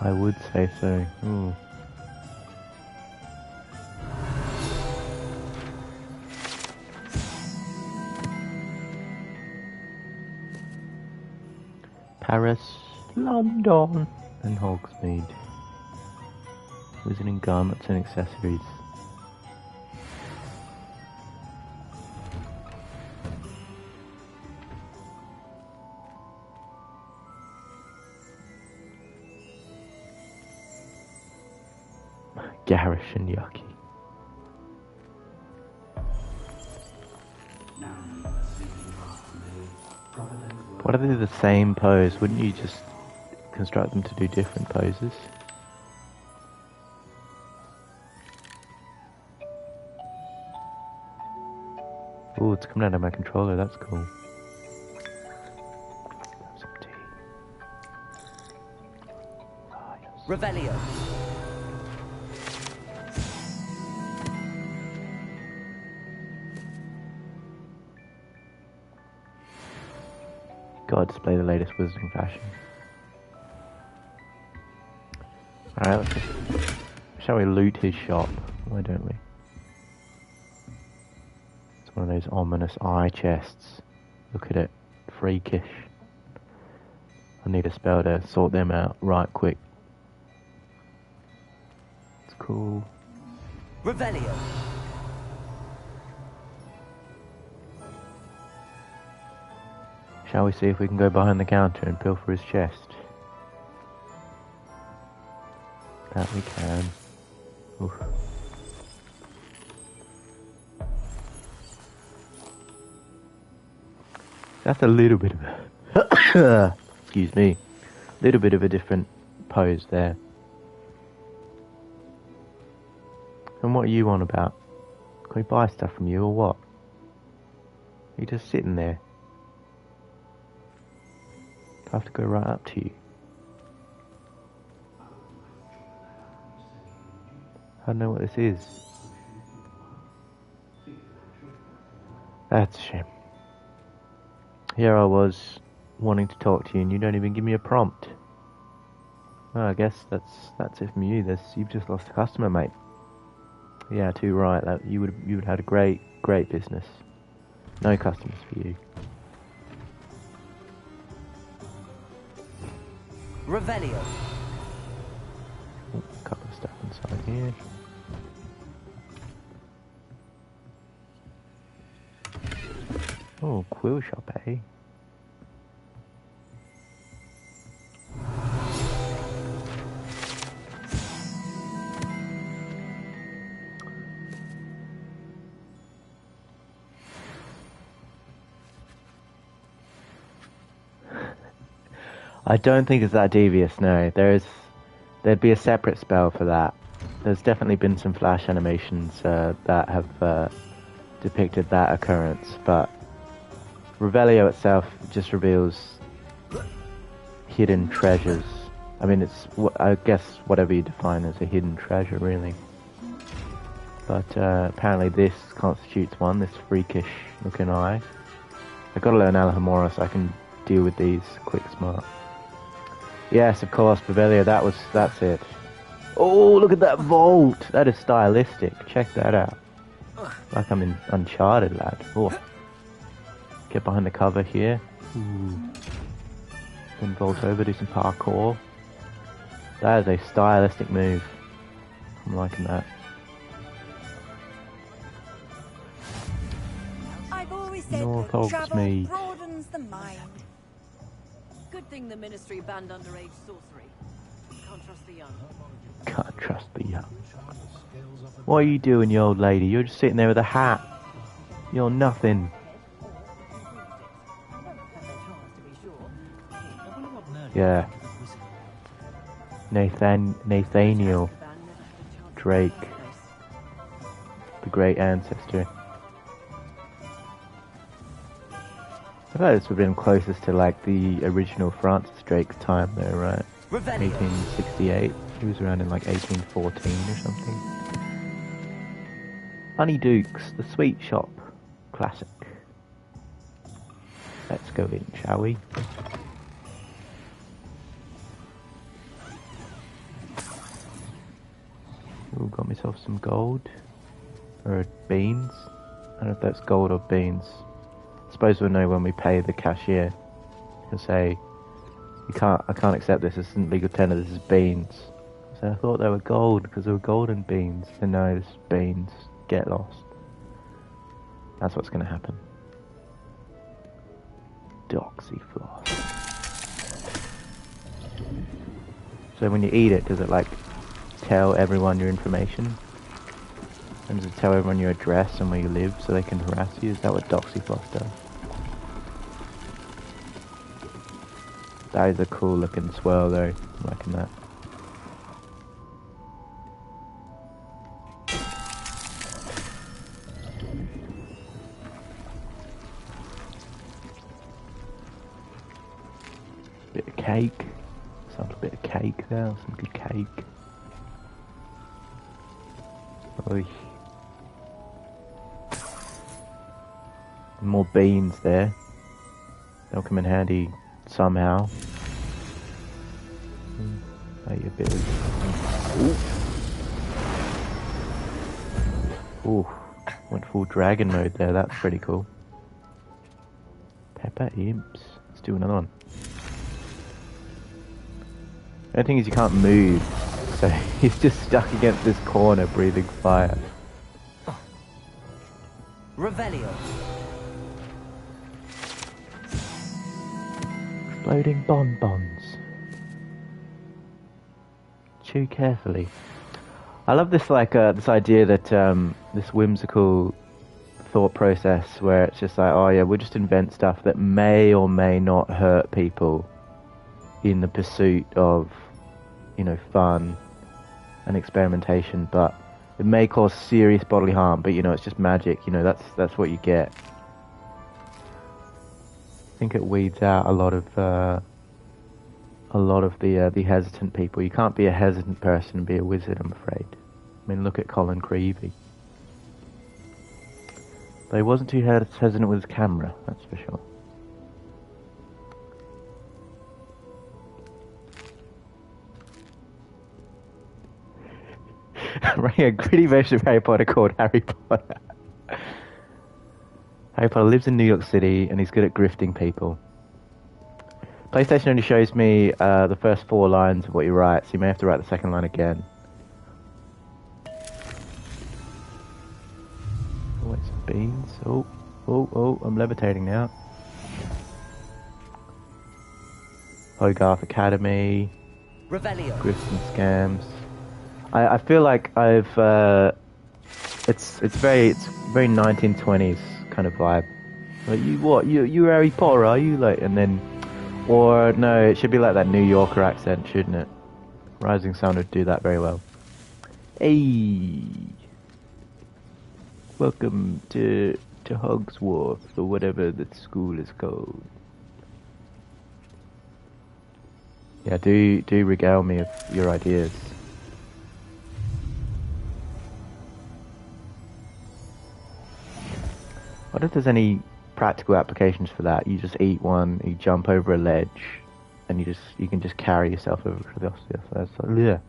I would say so. Ooh. Paris, London, and Hogsmead. Wizarding garments and accessories. Garish and yucky. What if they're the same pose? Wouldn't you just construct them to do different poses? Oh, it's coming out of my controller, that's cool. Some tea. Oh, yes. Revelio. Gotta display the latest wizarding fashion. Alright, shall we loot his shop? Why don't we? It's one of those ominous eye chests. Look at it. Freakish. I need a spell to sort them out right quick. It's cool. Revelio. Shall we see if we can go behind the counter and pilfer his chest? That we can. Oof. That's a little bit of a... excuse me. A little bit of a different pose there. And what are you on about? Can we buy stuff from you or what? You're just sitting there. I have to go right up to you. I don't know what this is. That's a shame. Here I was, wanting to talk to you, and you don't even give me a prompt. Well, I guess that's it from you. You've just lost a customer, mate. Yeah, too right. That you would have had a great business. No customers for you. Revelio. Oh, a couple of stuff inside here. Oh, quill shop, eh? I don't think it's that devious, no. There'd be a separate spell for that. There's definitely been some flash animations that have depicted that occurrence, but Revelio itself just reveals hidden treasures. I mean, I guess whatever you define as a hidden treasure, really. But apparently this constitutes one, this freakish looking eye. I've got to learn Alhamora so I can deal with these quick smart. Yes, of course, Revelio, that's it. Oh, look at that vault! That is stylistic. Check that out. Like I'm in Uncharted, lad. Oh. Get behind the cover here. Ooh. Then vault over, do some parkour. That is a stylistic move. I'm liking that. I've always said North that travel Hogsmead. broadens the mind. Good thing the Ministry banned underage sorcery. Can't trust the young. Can't trust the young. What are you doing, you old lady? You're just sitting there with a hat. You're nothing. Yeah. Nathaniel Drake, the great ancestor. I thought this would have been closest to like the original Francis Drake's time though, right? 1868. He was around in like 1814 or something. Honey Dukes, the sweet shop. Classic. Let's go in, shall we? Ooh, got myself some gold. Or beans. I don't know if that's gold or beans. I suppose we'll know when we pay the cashier. He'll say, I can't accept this isn't legal tender, this is beans. So I thought they were gold because they were golden beans. And no, this is beans. Get lost. That's what's going to happen. Doxyfloss. So when you eat it, does it like tell everyone your information? And does it tell everyone your address and where you live so they can harass you? Is that what Doxyfloss does? That is a cool looking swirl though. I'm liking that. Bit of cake. Sounds a bit of cake there. Some good cake. Oy. More beans there. They'll come in handy somehow. Are you a bit of... Ooh. Ooh. Went full dragon mode there, that's pretty cool. Pepper imps. Let's do another one. The only thing is you can't move, so he's just stuck against this corner breathing fire. Revelio. Exploding bonbons. Chew carefully. I love this this idea that this whimsical thought process where it's just like, oh yeah, we'll just invent stuff that may or may not hurt people in the pursuit of, you know, fun and experimentation, but it may cause serious bodily harm, but you know, it's just magic, you know, that's what you get. I think it weeds out a lot of the hesitant people. You can't be a hesitant person and be a wizard, I'm afraid. I mean, look at Colin Creevy. But he wasn't too hesitant with his camera, that's for sure. Running a gritty version of Harry Potter called Harry Potter. Harry Potter lives in New York City and he's good at grifting people. PlayStation only shows me the first 4 lines of what you write, so you may have to write the second line again. Oh, it's beans. Oh, I'm levitating now. Hogarth Academy. Revelio. Grifts and scams. I feel like I've it's very 1920s kind of vibe. Like, you Harry Potter, are you? Like, and then, or no, it should be like that New Yorker accent, shouldn't it? Rising Sun would do that very well. Hey, welcome to Hogsworth, or whatever the school is called. Yeah, do regale me of your ideas. I wonder if there's any practical applications for that. You just eat one, you jump over a ledge, and you can just carry yourself over to the other.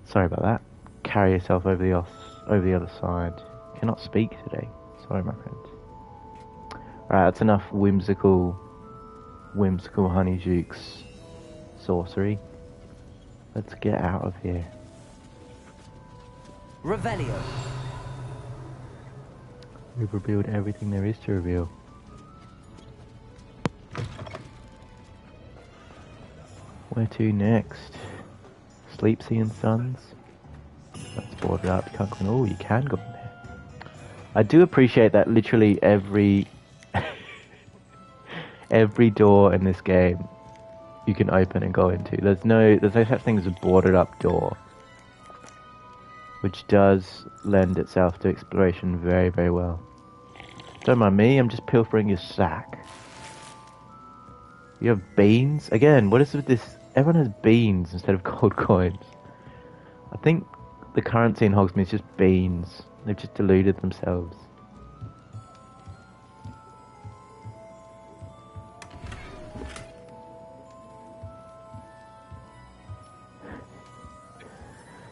Sorry about that. Carry yourself over the other side. Cannot speak today. Sorry, my friend. Alright, that's enough whimsical Honeydukes sorcery. Let's get out of here. Revelio. We've revealed everything there is to reveal. Where to next? Sleepsea and Sons? That's boarded up. You can't go in. Oh, you can go in there. I do appreciate that literally every door in this game you can open and go into. There's no such thing as a boarded up door, which does lend itself to exploration very, very well. Don't mind me, I'm just pilfering your sack. You have beans? Again, what is with this? Everyone has beans instead of gold coins. I think the currency in Hogsmeade is just beans. They've just deluded themselves.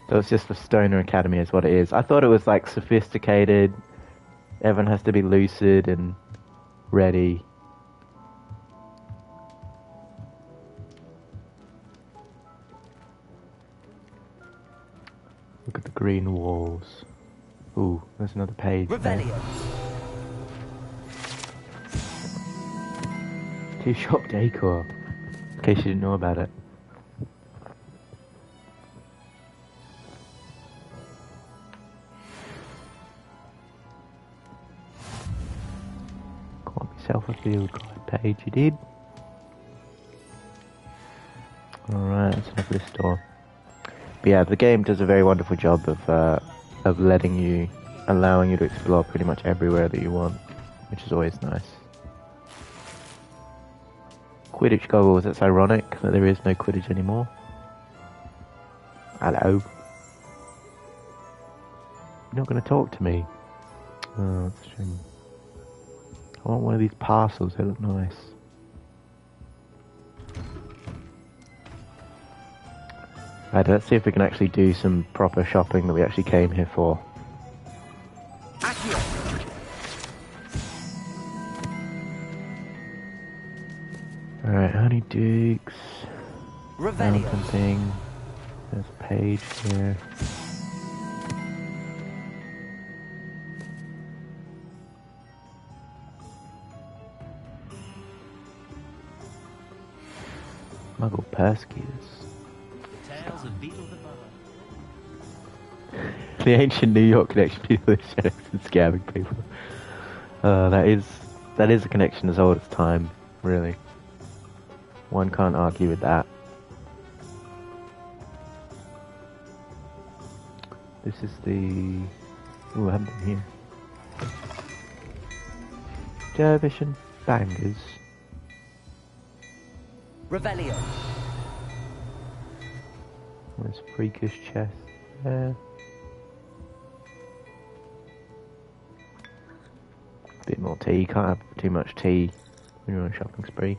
So it's just the Stoner Academy is what it is. I thought it was like sophisticated. Everyone has to be lucid and ready. Look at the green walls. Ooh, there's another page. Revelio. Tea shop decor. In case you didn't know about it. A field guide page, you did. Alright, that's enough of this store. But yeah, the game does a very wonderful job of allowing you to explore pretty much everywhere that you want, which is always nice. Quidditch goggles, that's ironic that there is no Quidditch anymore. Hello. You're not going to talk to me. Oh, that's a shame. I want one of these parcels, they look nice. Right, let's see if we can actually do some proper shopping that we actually came here for. Alright, Honeydukes. Found something. There's a page here. Muggle persecutors. Tales of Beetle the Bard. The ancient New York connection people are sheriffs and scamming people. That is a connection as old as time, really. One can't argue with that. This is the... Ooh, I haven't been here. Dervish and bangers. Revelio. There's freakish chest there. Bit more tea. You can't have too much tea when you're on a shopping spree.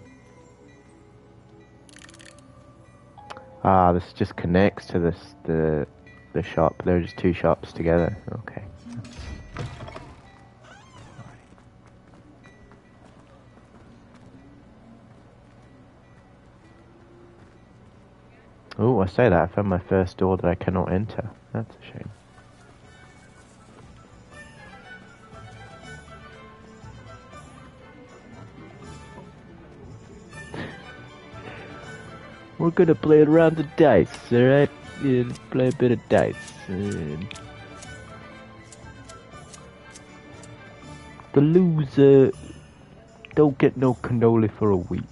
Ah, this just connects to the shop. There are just two shops together. Okay. Oh, I say that. I found my first door that I cannot enter. That's a shame. We're gonna play it around the dice, alright? Yeah, let's play a bit of dice. The loser don't get no cannoli for a week.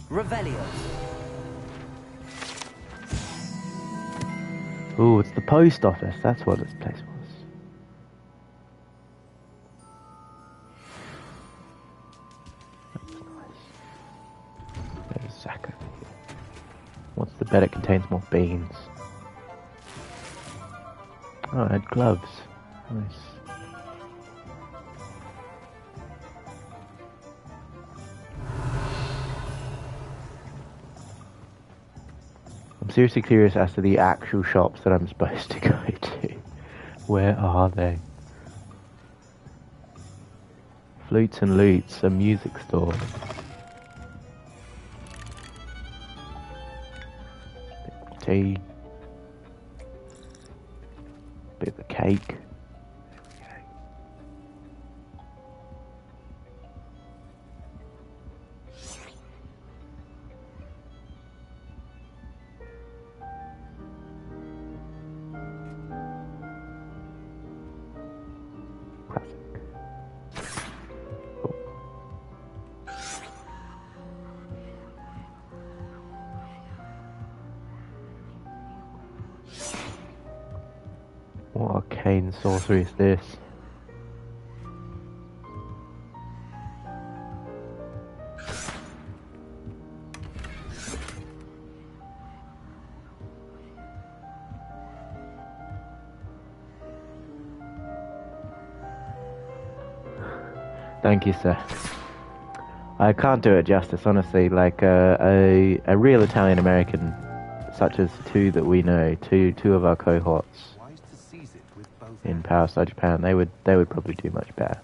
Revelio. Oh, it's the post office. That's what this place was. That's nice. There's a sack over here. What's the bed? It contains more beans. Oh, I had gloves. Nice. I'm seriously curious as to the actual shops that I'm supposed to go to. Where are they? Flutes and Loots, a music store. Bit of tea. Bit of a cake. What arcane sorcery is this? Thank you, sir. I can't do it justice, honestly. Like a real Italian American, such as two that we know, two of our cohorts in Powerstar Japan, they would probably do much better.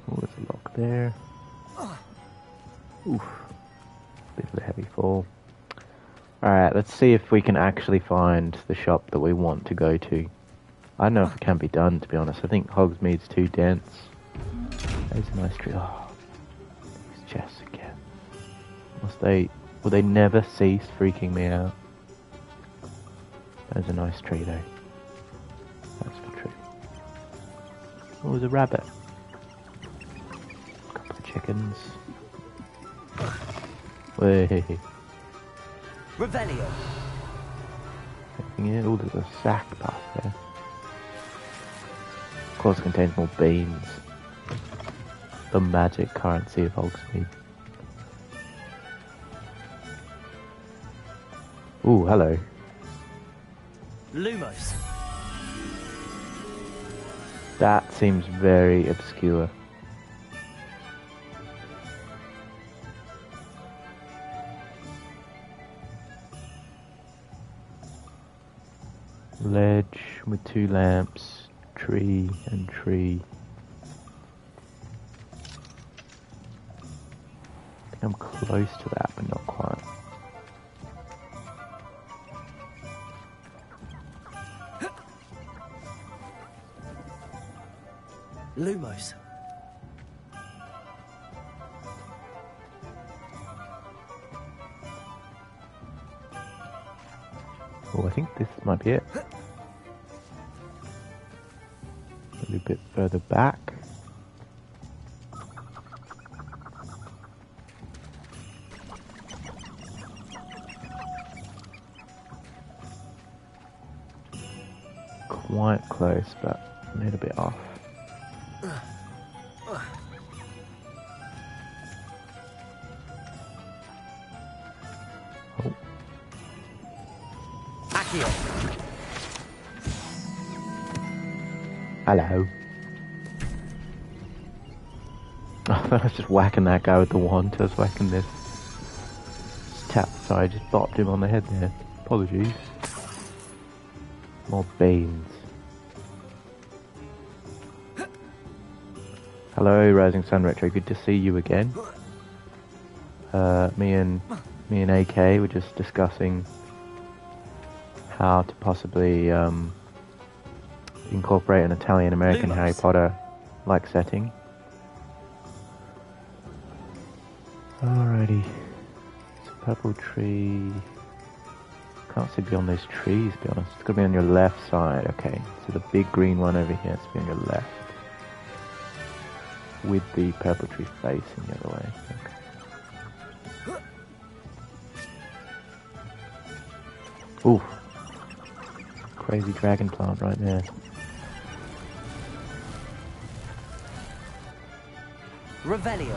Oh, there's a lock there. Oof. Bit of a heavy fall. Alright, let's see if we can actually find the shop that we want to go to. I don't know if it can be done, to be honest. I think Hogsmead's too dense. There's a nice tree. Oh, these chests again. Will they never cease freaking me out? There's a nice tree though. That's the tree. Oh, there's a rabbit. A couple of chickens. Way. Revelio. Oh, there's a sack past there. Of course, it contains more beans. The magic currency of Hogsmead. Ooh, hello. Lumos. That seems very obscure. Ledge with 2 lamps, tree and tree. I think I'm close to that, but not quite. Lumos. Oh, I think this might be it. A little bit further back. Quite close, but a little bit off. Oh. Hello. I was just whacking that guy with the wand. I was whacking this. Just tap. Sorry, I just bopped him on the head there. Apologies. More beans. Hello, Rising Sun Retro. Good to see you again. Me and AK were just discussing how to possibly incorporate an Italian-American Harry Potter-like setting. Alrighty. It's a purple tree. Can't see beyond those trees, to be honest. It's got to be on your left side. Okay, so the big green one over here has to be on your left. With the purple tree facing the other way. Okay. Ooh. Crazy dragon plant right there. Revelio.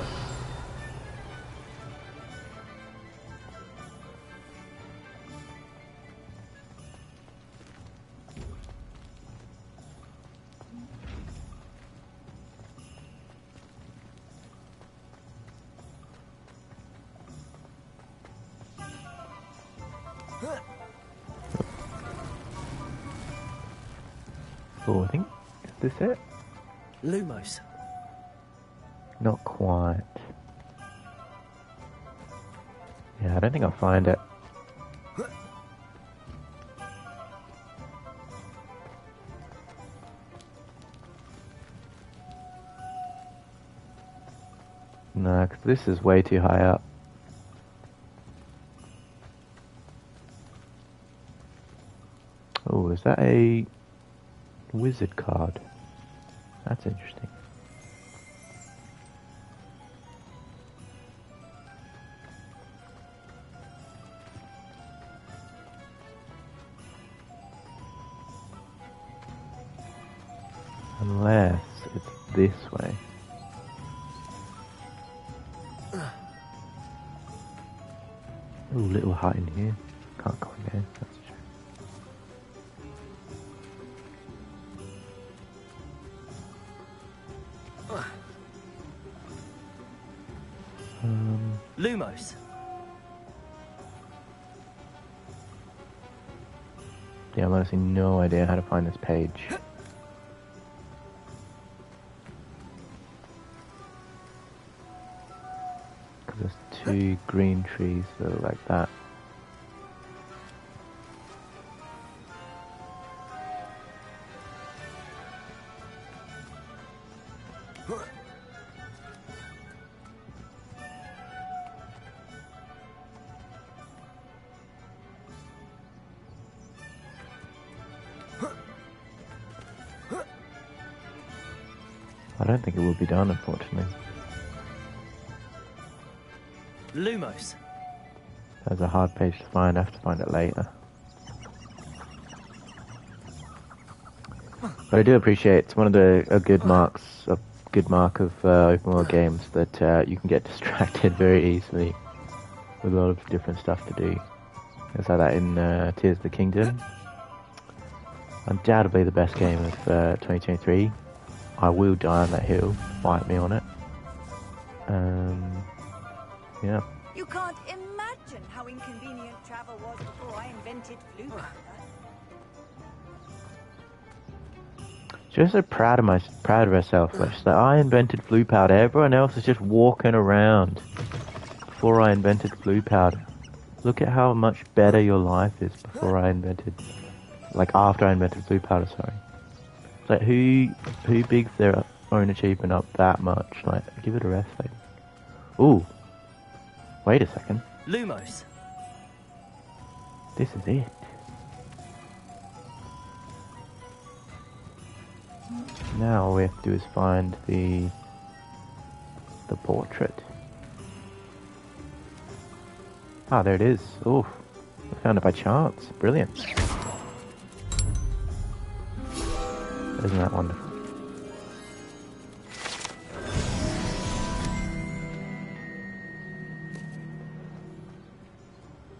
Oh, I think, is this it? Lumos. Not quite. Yeah, I don't think I'll find it. No, because this is way too high up. Oh, is that a wizard card? That's interesting. Unless it's this way. Ooh, little hut in here. Can't go in there, that's true. Lumos. Yeah, I've honestly no idea how to find this page. Because there's 2 green trees that are like that. I don't think it will be done, unfortunately. Lumos. That's a hard page to find. I have to find it later. But I do appreciate it's one of the a good mark of open world games that you can get distracted very easily with a lot of different stuff to do. It's like that in Tears of the Kingdom. Undoubtedly the best game of 2023. I will die on that hill. Fight me on it. Yeah. You can't imagine how inconvenient travel was before I invented blue powder. She was so proud of herself. Like, she's like, I invented blue powder. Everyone else is just walking around before I invented blue powder. Look at how much better your life is before I invented, like after I invented blue powder. Sorry. It's like who bigs their own achievement up that much? Like, give it a rest. Like, ooh, wait a second. Lumos. This is it. Now all we have to do is find the portrait. Ah, there it is. Ooh, I found it by chance. Brilliant. Isn't that wonderful?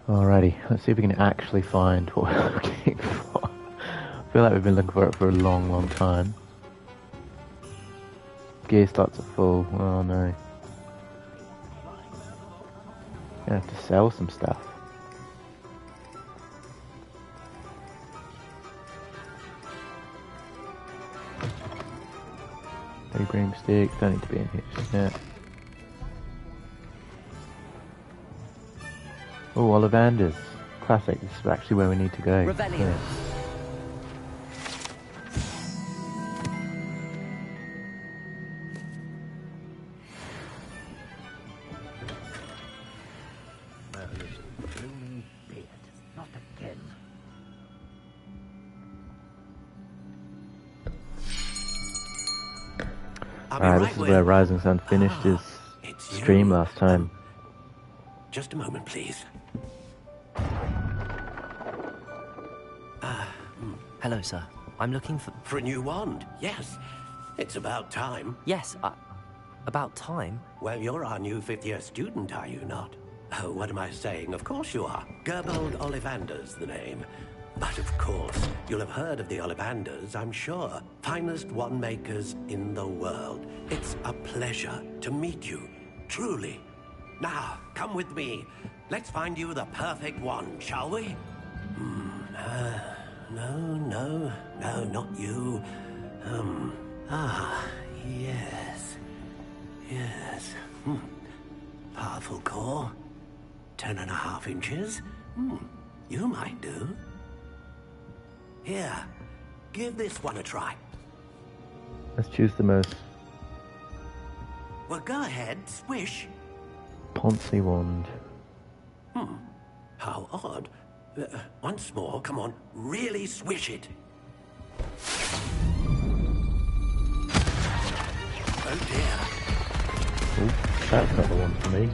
Alrighty, let's see if we can actually find what we're looking for. I feel like we've been looking for it for a long, long time. Gear slots are full. Oh no. Gonna have to sell some stuff. Three broomsticks, don't need to be in here just yet. Oh, Ollivanders. Classic, this is actually where we need to go. Revelio. Yeah. Not again. This is where Rising Sun finished his stream last time. Just a moment, please. Hello, sir. I'm looking for... For a new wand, yes. It's about time. Yes, about time? Well, you're our new fifth-year student, are you not? Oh, what am I saying? Of course you are. Gerbold Ollivander's the name. But of course, you'll have heard of the Ollivanders, I'm sure. Finest wand makers in the world. It's a pleasure to meet you, truly. Now, come with me. Let's find you the perfect wand, shall we? No, not you. Yes. Yes. Powerful core. 10.5 inches. You might do. Here, give this one a try. Let's choose the most Well, go ahead, swish. Ponce wand. How odd. Once more, come on, really swish it. Oh dear. Oh, that's not the one for me.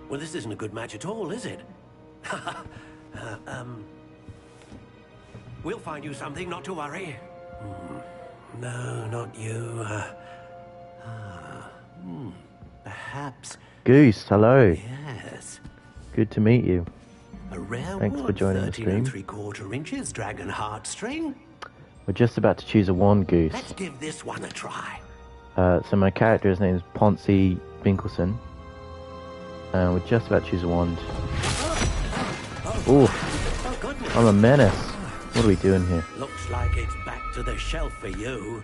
Well, this isn't a good match at all, is it? We'll find you something, not to worry. No, not you. Perhaps. Goose, hello. Yes. Good to meet you. A rare Thanks for wood, joining the 13 stream. 3/4 inches, dragon heartstring. We're just about to choose a wand, Goose. Let's give this one a try. So my character's name is Ponce Binkelson. We're just about to choose a wand. Ooh, I'm a menace. What are we doing here? Looks like it's back to the shelf for you.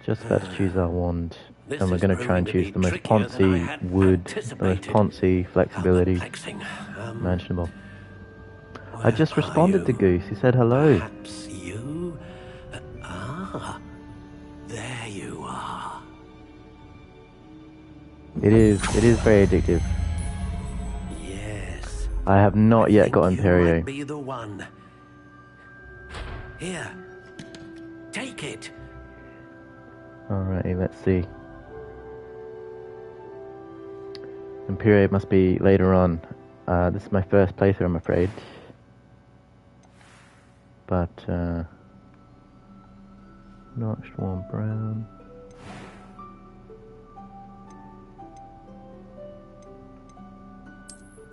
Just about to choose our wand. This And we're is going to try and proving choose to the be most trickier Ponce than I had wood, the most anticipated. Ponce flexibility Perplexing. imaginable. I just responded to Goose. He said hello. Perhaps you? There you are. It is very addictive. Yes. I have not yet got You Imperio. might be the one. Here. Take it. Alrighty, let's see. Imperio must be later on. This is my first playthrough, I'm afraid. But, notched one brown.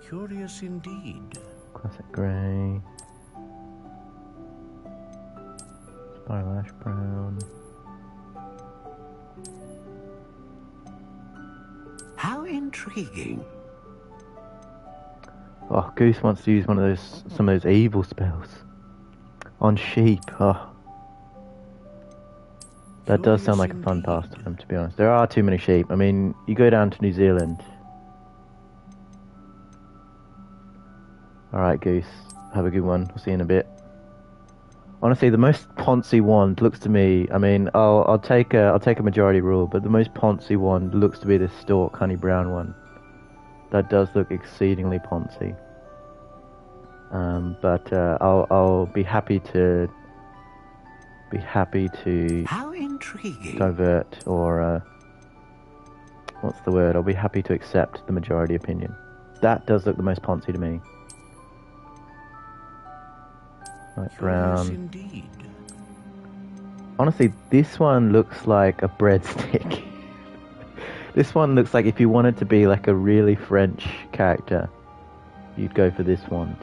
Curious indeed. Classic grey. Spiral ash brown. How intriguing. Oh, Goose wants to use some of those evil spells on sheep. Oh, that does sound like a fun pastime, to be honest. There are too many sheep. I mean, you go down to New Zealand. All right, Goose, have a good one. We'll see you in a bit. Honestly, the most Ponce wand looks to me. I mean, I'll take a majority rule, but the most Ponce wand looks to be this Stork Honey Brown one. That does look exceedingly Ponce. But I'll be happy to How intriguing. divert or what's the word? I'll be happy to accept the majority opinion. That does look the most Ponce to me. Right, brown. Indeed. Honestly, this one looks like a breadstick. This one looks like if you wanted to be like a really French character, you'd go for this one.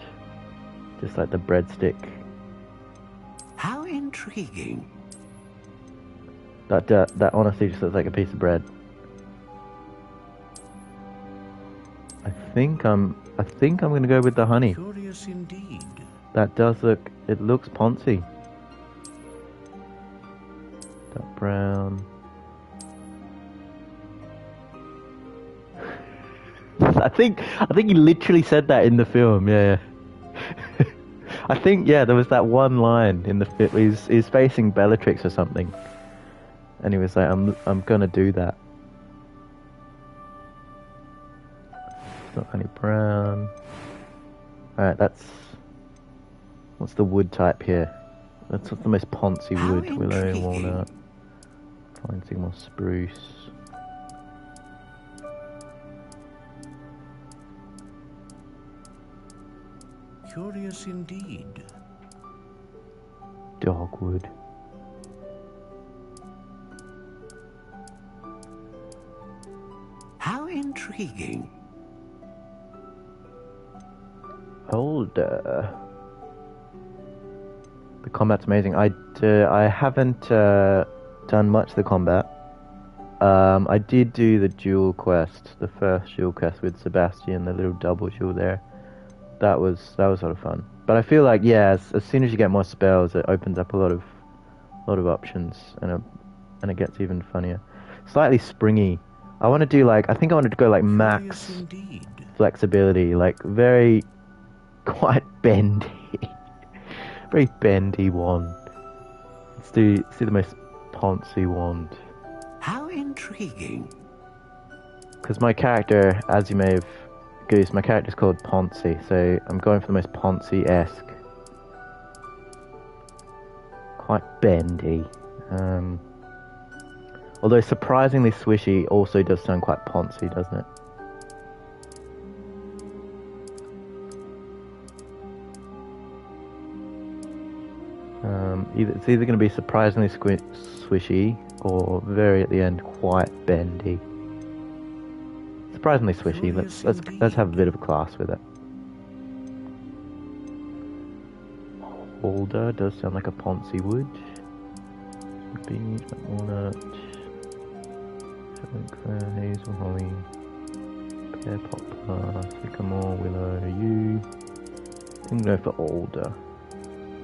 Just like the breadstick. How intriguing. That honestly just looks like a piece of bread. I think I'm gonna go with the honey. Curious indeed. That does look. It looks Ponce. That brown. I think he literally said that in the film. Yeah. I think there was that one line in the film. He's facing Bellatrix or something, and he was like, "I'm gonna do that." It's not honey brown. All right, what's the wood type here? That's what's the most Ponce wood. Willow, walnut, fine sycamore, spruce. Curious indeed. Dogwood. How intriguing. Older. The combat's amazing. I haven't done much of the combat. I did do the duel quest, the first duel quest with Sebastian, the little double duel there. That was sort of fun. But I feel like as soon as you get more spells, it opens up a lot of options, and it gets even funnier. Slightly springy. I want to do I think I wanted to go like max flexibility, like very quite bendy, very bendy wand. Let's do the most Ponce wand. How intriguing. Because my character, as you may have Goose, my character's called Ponce, so I'm going for the most Ponce-esque. Quite bendy. Although surprisingly swishy also does sound quite Ponce, doesn't it? It's either going to be surprisingly swishy or very at the end quite bendy. Surprisingly swishy. Let's have a bit of a class with it. Holder does sound like a Ponce wood. Beans, walnut, hazel, holly, pear, poplar, sycamore, willow, yew. I'm going to go for alder.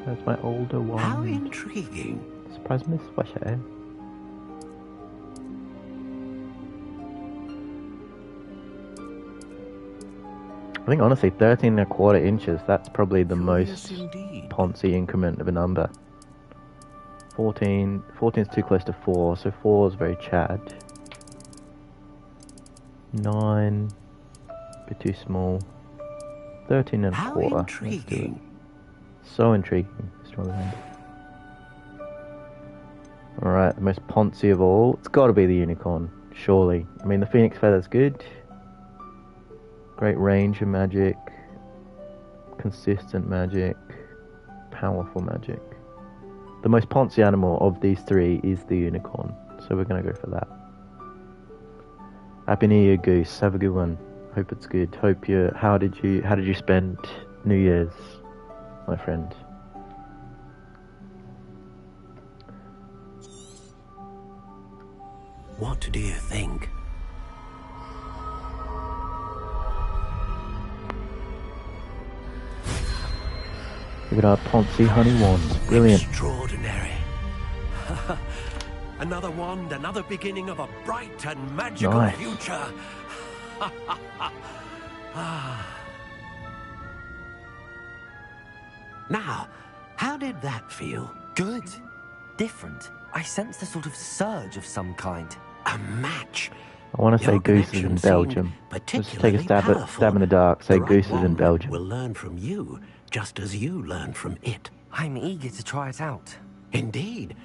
That's my alder one. How intriguing. Surprisingly swishy. I think honestly 13¼ inches, that's probably the most Ponce increment of a number. 14 is too close to 4, so 4 is very Chad. 9, a bit too small. 13¼ How intriguing. So intriguing. Alright, the most Ponce of all. It's got to be the unicorn, surely. I mean, the phoenix feather's good. Great range of magic, consistent magic, powerful magic. The most Ponce animal of these three is the unicorn, so we're going to go for that. Happy New Year, Goose. Have a good one. Hope it's good. How did you spend New Year's, my friend? What do you think? Look at our Ponce honey wands. Brilliant. Extraordinary. Another wand, another beginning of a bright and magical Nice. future. Now, how did that feel? Good. Different. I sensed a sort of surge of some kind. A match. I want to say Your gooses connection in seemed Belgium. Let's take a particularly stab powerful. in the dark. Say The right gooses in wand Belgium. will learn from you, just as you learn from it. I'm eager to try it out. Indeed.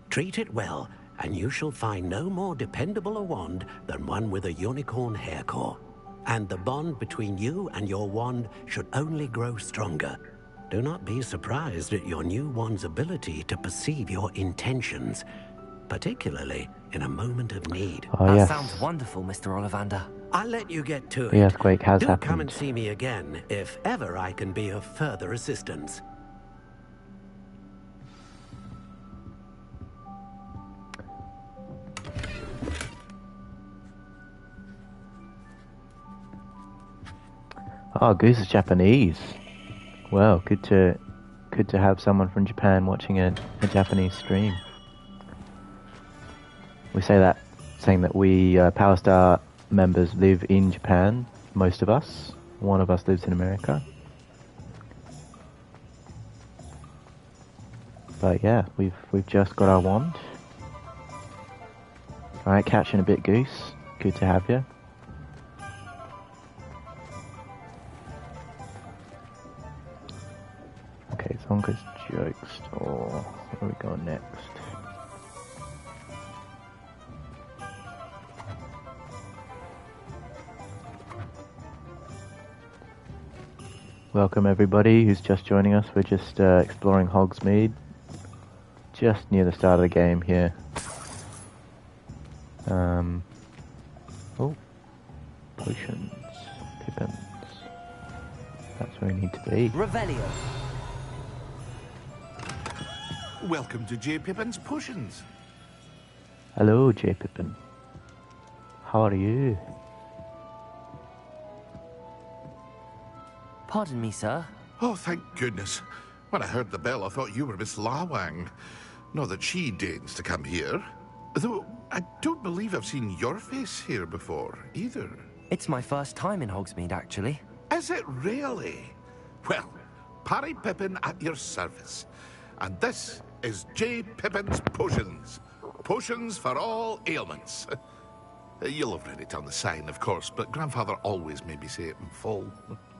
Treat it well, and you shall find no more dependable a wand than one with a unicorn hair core. And the bond between you and your wand should only grow stronger. Do not be surprised at your new wand's ability to perceive your intentions, particularly in a moment of need. Oh, That yes. sounds wonderful, Mr. Ollivander. I'll let you get to it. The earthquake has Do happened. come and see me again if ever I can be of further assistance. Oh, Goose is Japanese. Well, good to have someone from Japan watching a Japanese stream. We say that saying that we Power Star members live in Japan. Most of us. One of us lives in America. But yeah, we've just got our wand. All right, catching a bit, Goose. Good to have you. Okay, Zonka's joke store. Where we go next? Welcome everybody who's just joining us. We're just exploring Hogsmead. Just near the start of the game here. Oh. Potions. Pippins. That's where we need to be. Revelio. Welcome to J. Pippin's Potions. Hello, J. Pippin. How are you? Pardon me, sir. Oh, thank goodness. When I heard the bell, I thought you were Miss Lawang. Not that she deigns to come here. Though, I don't believe I've seen your face here before, either. It's my first time in Hogsmead, actually. Is it really? Well, Parry Pippin at your service. And this is J. Pippin's Potions. Potions for all ailments. You'll have read it on the sign, of course, but Grandfather always made me say it in full.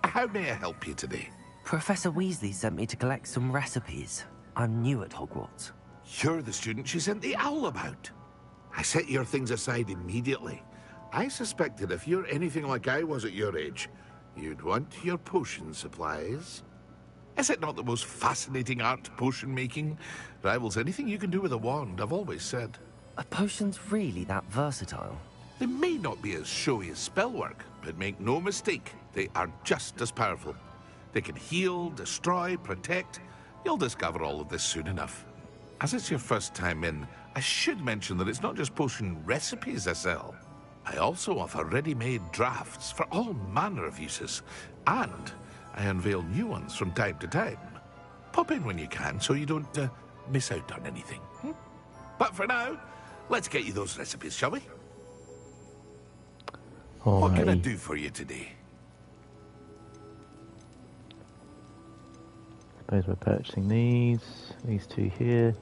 How may I help you today? Professor Weasley sent me to collect some recipes. I'm new at Hogwarts. You're the student she sent the owl about. I set your things aside immediately. I suspected if you're anything like I was at your age, you'd want your potion supplies. Is it not the most fascinating art, potion making? Rivals anything you can do with a wand, I've always said. Are potions really that versatile? They may not be as showy as spellwork, but make no mistake, they are just as powerful. They can heal, destroy, protect. You'll discover all of this soon enough. As it's your first time in, I should mention that it's not just potion recipes I sell. I also offer ready-made drafts for all manner of uses, and I unveil new ones from time to time. Pop in when you can so you don't miss out on anything. But for now, let's get you those recipes, shall we? What can I do for you today? Suppose we're purchasing these two here.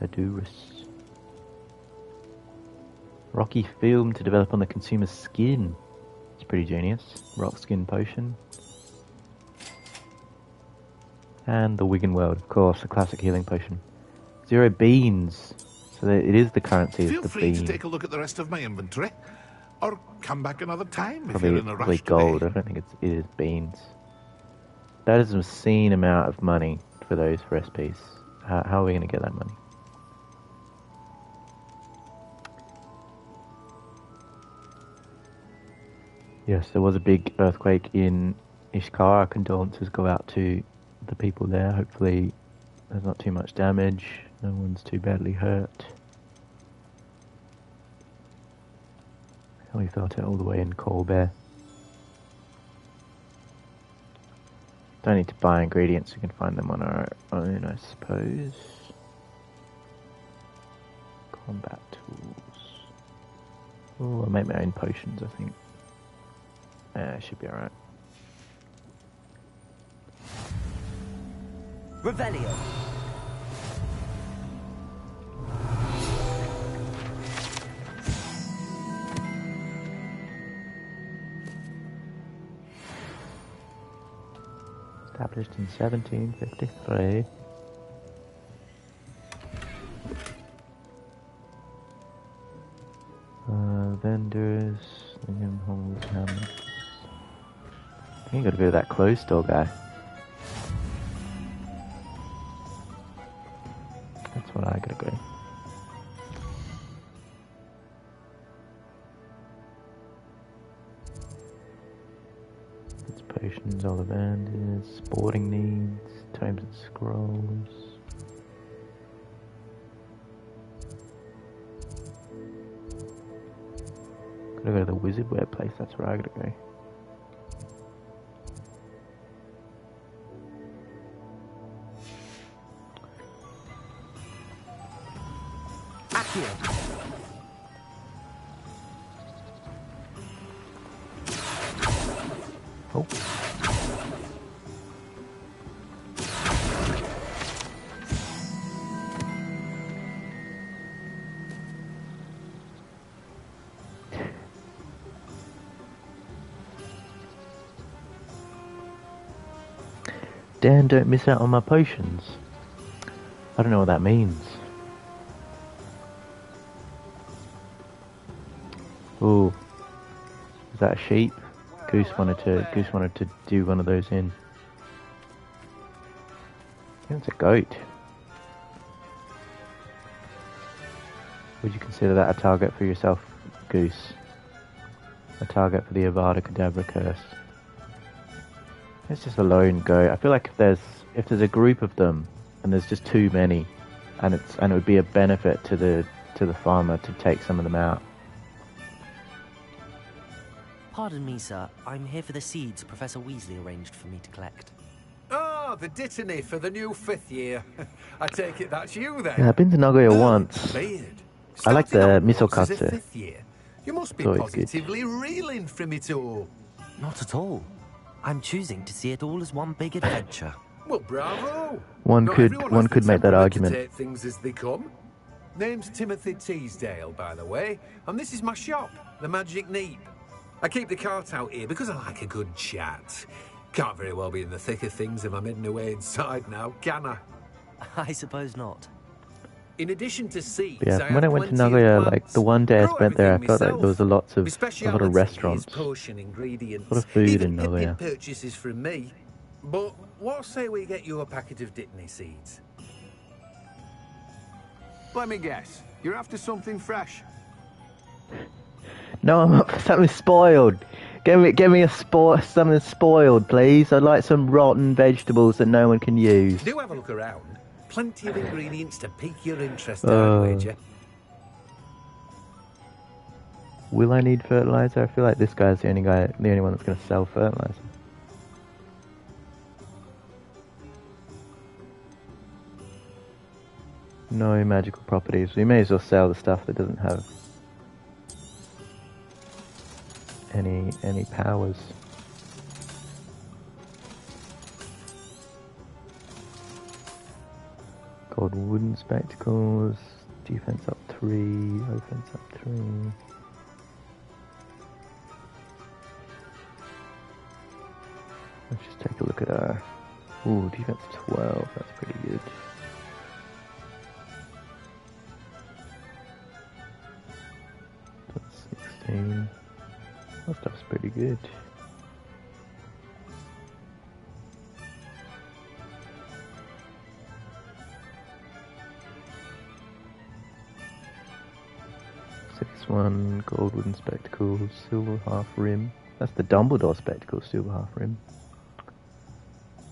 Adurus. Rocky film to develop on the consumer's skin. It's pretty genius. Rock skin potion. And the Wigan World, of course, the classic healing potion. 0 beans. So it is the currency is Feel the free bean. to take a look at the rest of my inventory. Or come back another time if Probably, you're in a probably rush gold. today. I don't think it is beans. That is an obscene amount of money for those recipes. How are we going to get that money? Yes, there was a big earthquake in Ishkar. Our condolences go out to the people there. Hopefully there's not too much damage. No one's too badly hurt. We felt it all the way in Colbert. Don't need to buy ingredients, we can find them on our own, I suppose. Combat tools. Oh, I'll make my own potions, I think. Yeah, should be alright. Revelio. Established in 1753. Vendors, homes, hamlets. I think you gotta go to that clothes store guy. That's what I gotta go. It's potions, all the vendors, sporting needs, tomes and scrolls. Gotta go to the wizard wear place, that's where I gotta go. Oh. Dan, don't miss out on my potions. I don't know what that means. Ooh. Is that a sheep? Goose wanted to do one of those in. I think it's a goat. Would you consider that a target for yourself, Goose? A target for the Avada Kedavra curse? It's just a lone goat. I feel like if there's a group of them and there's just too many, and it would be a benefit to the farmer to take some of them out. Pardon me, sir. I'm here for the seeds Professor Weasley arranged for me to collect. Oh, the dittany for the new 5th year. I take it that's you then. Yeah, I've been to Nagoya once. I like the misokatsu. You must be It's positively reeling from it all. Not at all. I'm choosing to see it all as one big adventure. Well, bravo. One Not could everyone has the make that temperament argument. to take things as they come. Name's Timothy Teasdale, by the way, and this is my shop, the Magic Neep. I keep the cart out here because I like a good chat. Can't very well be in the thick of things if I'm hidden away inside now, can I? I suppose not. In addition to seeds, Yeah, when I went to Nagoya, like the one day I spent there, I felt like there was a lot of restaurants, potion ingredients. a lot of food Even in Nagoya. purchases from me. But what say we get you a packet of dittany seeds? Let me guess. You're after something fresh. No, I'm not. Something spoiled. Give me something spoiled, please. I'd like some rotten vegetables that no one can use. Do have a look around. Plenty of ingredients to pique your interest, I'd wager. Will I need fertilizer? I feel like this guy's the only one that's going to sell fertilizer. No magical properties. We may as well sell the stuff that doesn't have any powers. Gold wooden spectacles, defense up 3, offense up 3. Let's just take a look at our... Ooh, defense 12, that's pretty good. That's 16. That stuff's pretty good. One gold wooden spectacles, silver half rim. That's the Dumbledore spectacles, silver half rim.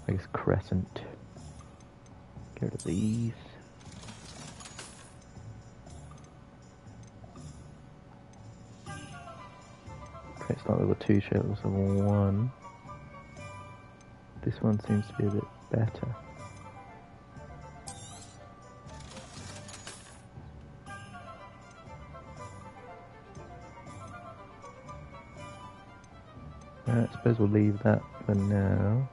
I guess crescent. Get rid of these. not level 2, straight level 1. This one seems to be a bit better. I suppose we'll leave that for now.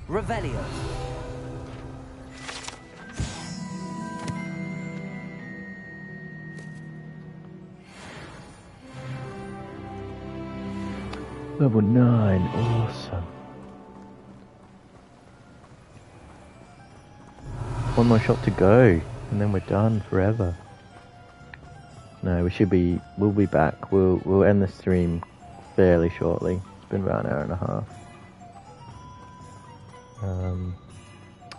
Revelio. Level 9, awesome. One more shot to go, and then we're done forever. No, we'll be back. We'll end the stream fairly shortly. It's been about an hour and a half.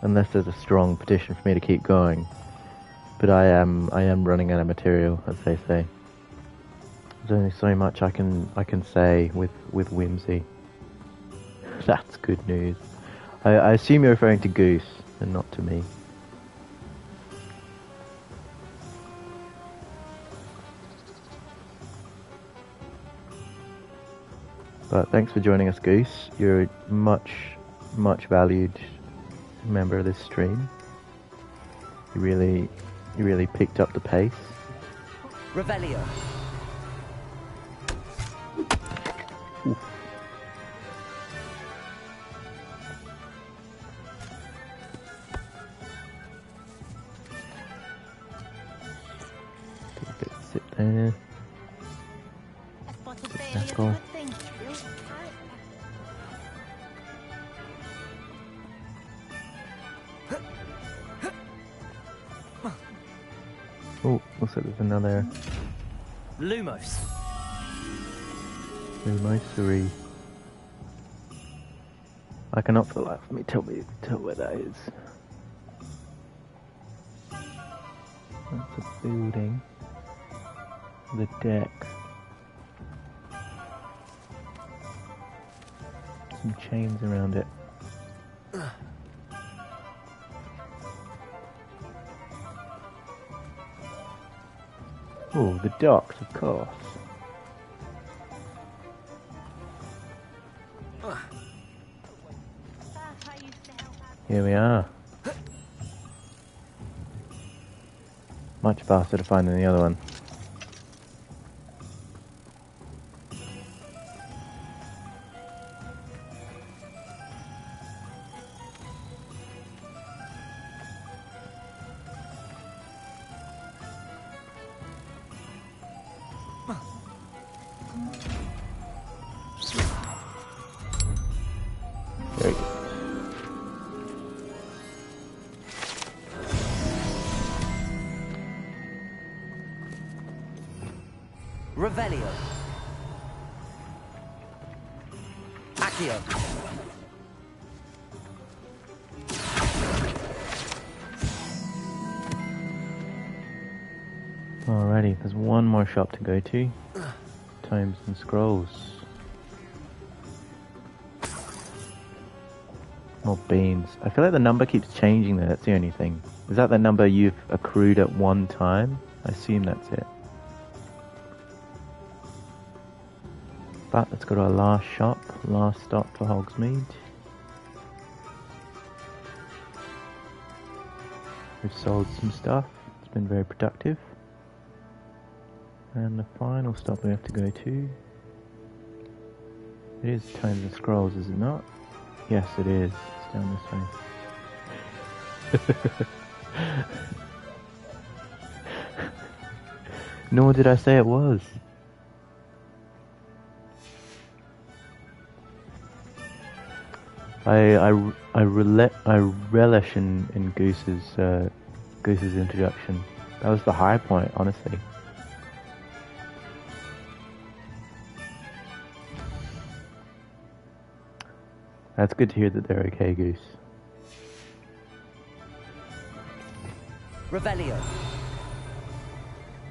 Unless there's a strong petition for me to keep going. But I am running out of material, as they say. There's only so much I can say with whimsy. That's good news. I assume you're referring to Goose and not to me. But thanks for joining us, Goose. You're a much valued member of this stream. You really picked up the pace. Revelio. Oof. Sit there. Knuckle. Oh, looks like there's another Lumos. Lumosery. I cannot for the life of me tell where that is. That's a building. The deck. Some chains around it. Oh, the docks, of course. Here we are. Much faster to find than the other one. Very good. Revelio. Accio. Alrighty, there's one more shop to go to. Tomes and Scrolls. More beans. I feel like the number keeps changing there, that's the only thing. Is that the number you've accrued at one time? I assume that's it. But let's go to our last shop, last stop for Hogsmead. We've sold some stuff, it's been very productive. And the final stop we have to go to, it is Tomes and Scrolls, is it not? Yes, it is. It's down this way. Nor did I say it was. I relish in Goose's introduction. That was the high point, honestly. That's good to hear that they're okay, Goose. Revelio.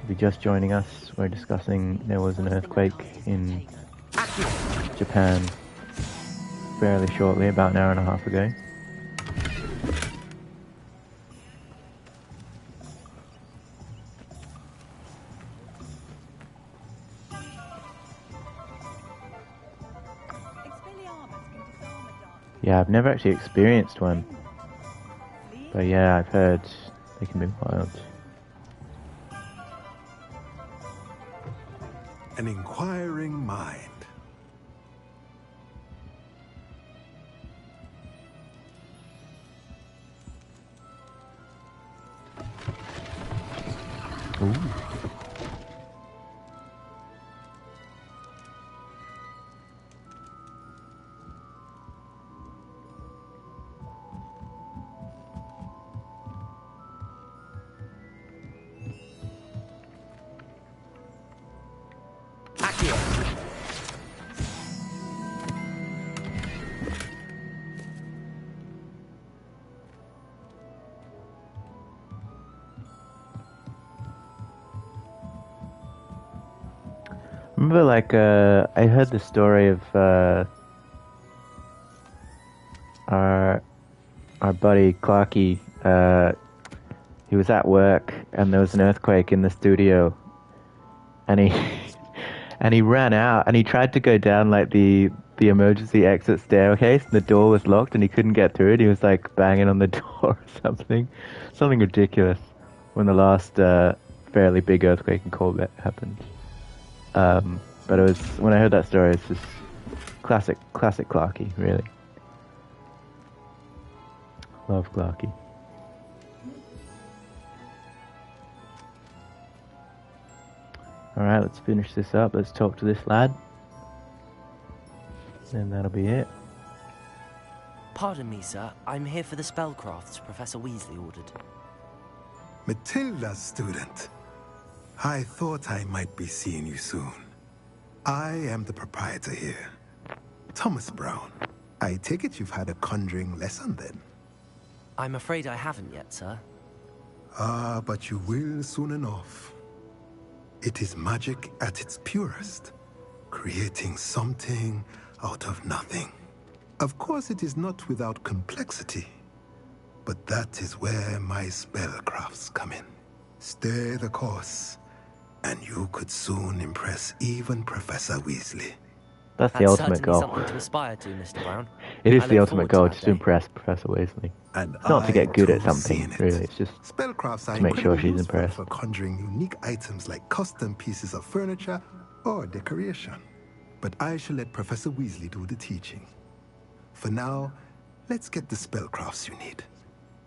If you're just joining us, we're discussing there was an earthquake in Japan fairly shortly, about an hour and a half ago. Yeah, I've never actually experienced one. But yeah, I've heard they can be wild. An inquiring mind. Ooh. Remember, like, I heard the story of our buddy Clarky. He was at work, and there was an earthquake in the studio, and he and he ran out, and he tried to go down like the emergency exit staircase, and the door was locked, and he couldn't get through it. He was like banging on the door or something ridiculous. When the last fairly big earthquake in Corvette happened. But it was, when I heard that story, it's just classic Clarky, really. Love Clarky. Alright, let's finish this up. Let's talk to this lad. And that'll be it. Pardon me, sir. I'm here for the spellcrafts Professor Weasley ordered. Matilda's student. I thought I might be seeing you soon. I am the proprietor here, Thomas Brown. I take it you've had a conjuring lesson then? I'm afraid I haven't yet, sir. Ah, but you will soon enough. It is magic at its purest, creating something out of nothing. Of course, it is not without complexity, but that is where my spellcrafts come in. Stay the course, and you could soon impress even Professor Weasley. That's the ultimate goal. Something to aspire to, Mr. Brown. It is the ultimate goal, just to impress Professor Weasley. And it's not to get good at something, really. It's just spellcrafts to make sure she's impressed. For conjuring unique items like custom pieces of furniture or decoration. But I shall let Professor Weasley do the teaching. For now, let's get the spellcrafts you need.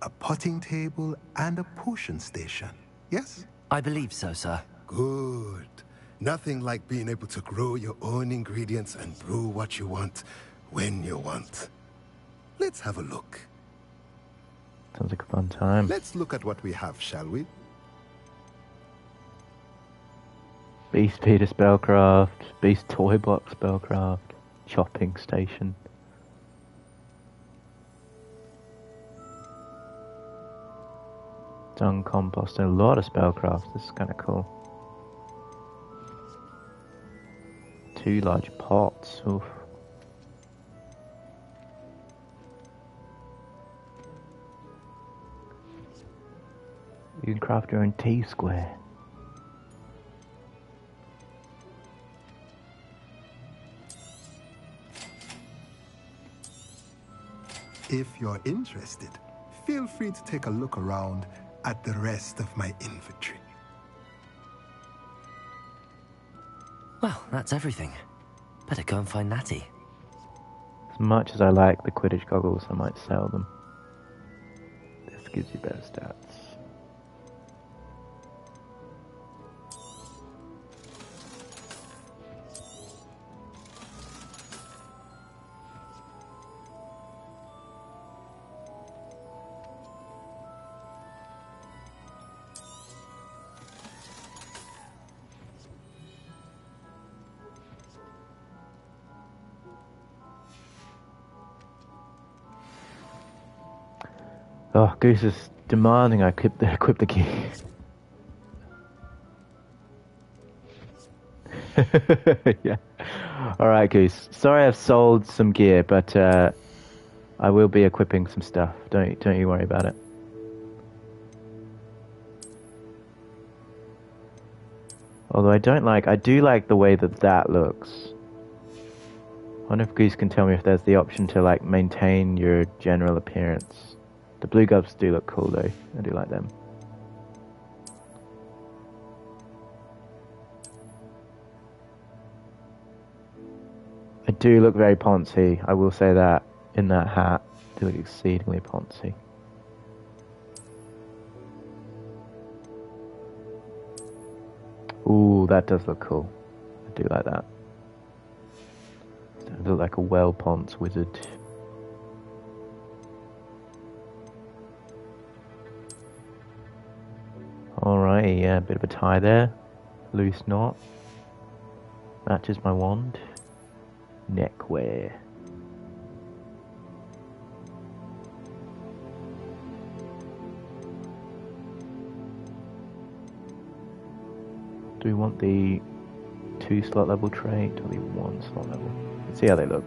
A potting table and a potion station, yes? I believe so, sir. Good. Nothing like being able to grow your own ingredients and brew what you want, when you want. Let's have a look. Sounds like a fun time. Let's look at what we have, shall we? Beast Peter spellcraft, Beast Toy Box spellcraft, chopping station. Dung compost, and a lot of spellcrafts. This is kind of cool. 2 large pots. Oof. You can craft your own T-square. If you're interested, feel free to take a look around at the rest of my inventory. Well, that's everything. Better go and find Natty. As much as I like the Quidditch goggles, I might sell them. This gives you better stats. Oh, Goose is demanding I equip the key. Yeah, Alright, Goose. Sorry I've sold some gear, but I will be equipping some stuff. Don't you worry about it. Although I do like the way that looks. I wonder if Goose can tell me if there's the option to like maintain your general appearance. The blue gloves do look cool though. I do like them. I do look very Ponce, I will say that, in that hat. I do look exceedingly Ponce. Ooh, that does look cool. I do like that. I look like a well-Ponce wizard. Alright, yeah, a bit of a tie there. Loose knot. Matches my wand. Neckwear. Do we want the 2 slot level trait or the 1 slot level? Let's see how they look.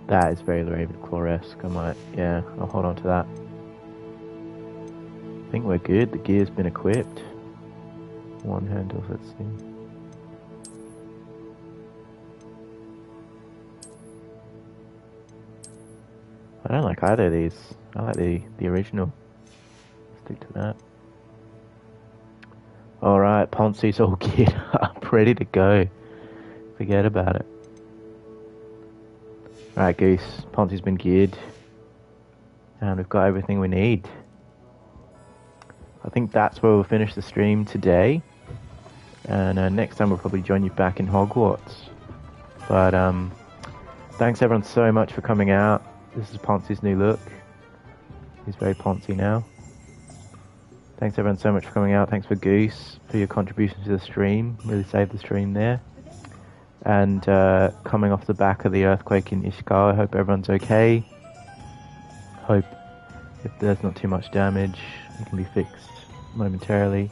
That is very Ravenclaw-esque. Yeah, I'll hold on to that. I think we're good. The gear's been equipped. 1 handle, let's see. I don't like either of these. I like the original. Stick to that. Alright, Ponce's all geared up, ready to go. Forget about it. Alright, Goose. Ponce's been geared. And we've got everything we need. I think that's where we'll finish the stream today. And next time we'll probably join you back in Hogwarts. But thanks everyone so much for coming out. This is Ponce's new look. He's very Ponce now. Thanks everyone so much for coming out. Thanks for Goose for your contribution to the stream. Really saved the stream there. And coming off the back of the earthquake in Ishkar, I hope everyone's okay. Hope if there's not too much damage, it can be fixed momentarily.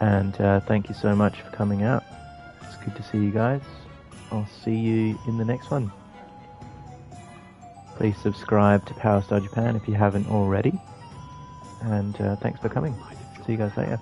And thank you so much for coming out. It's good to see you guys. I'll see you in the next one. Please subscribe to Power Star Japan if you haven't already. And thanks for coming. See you guys later.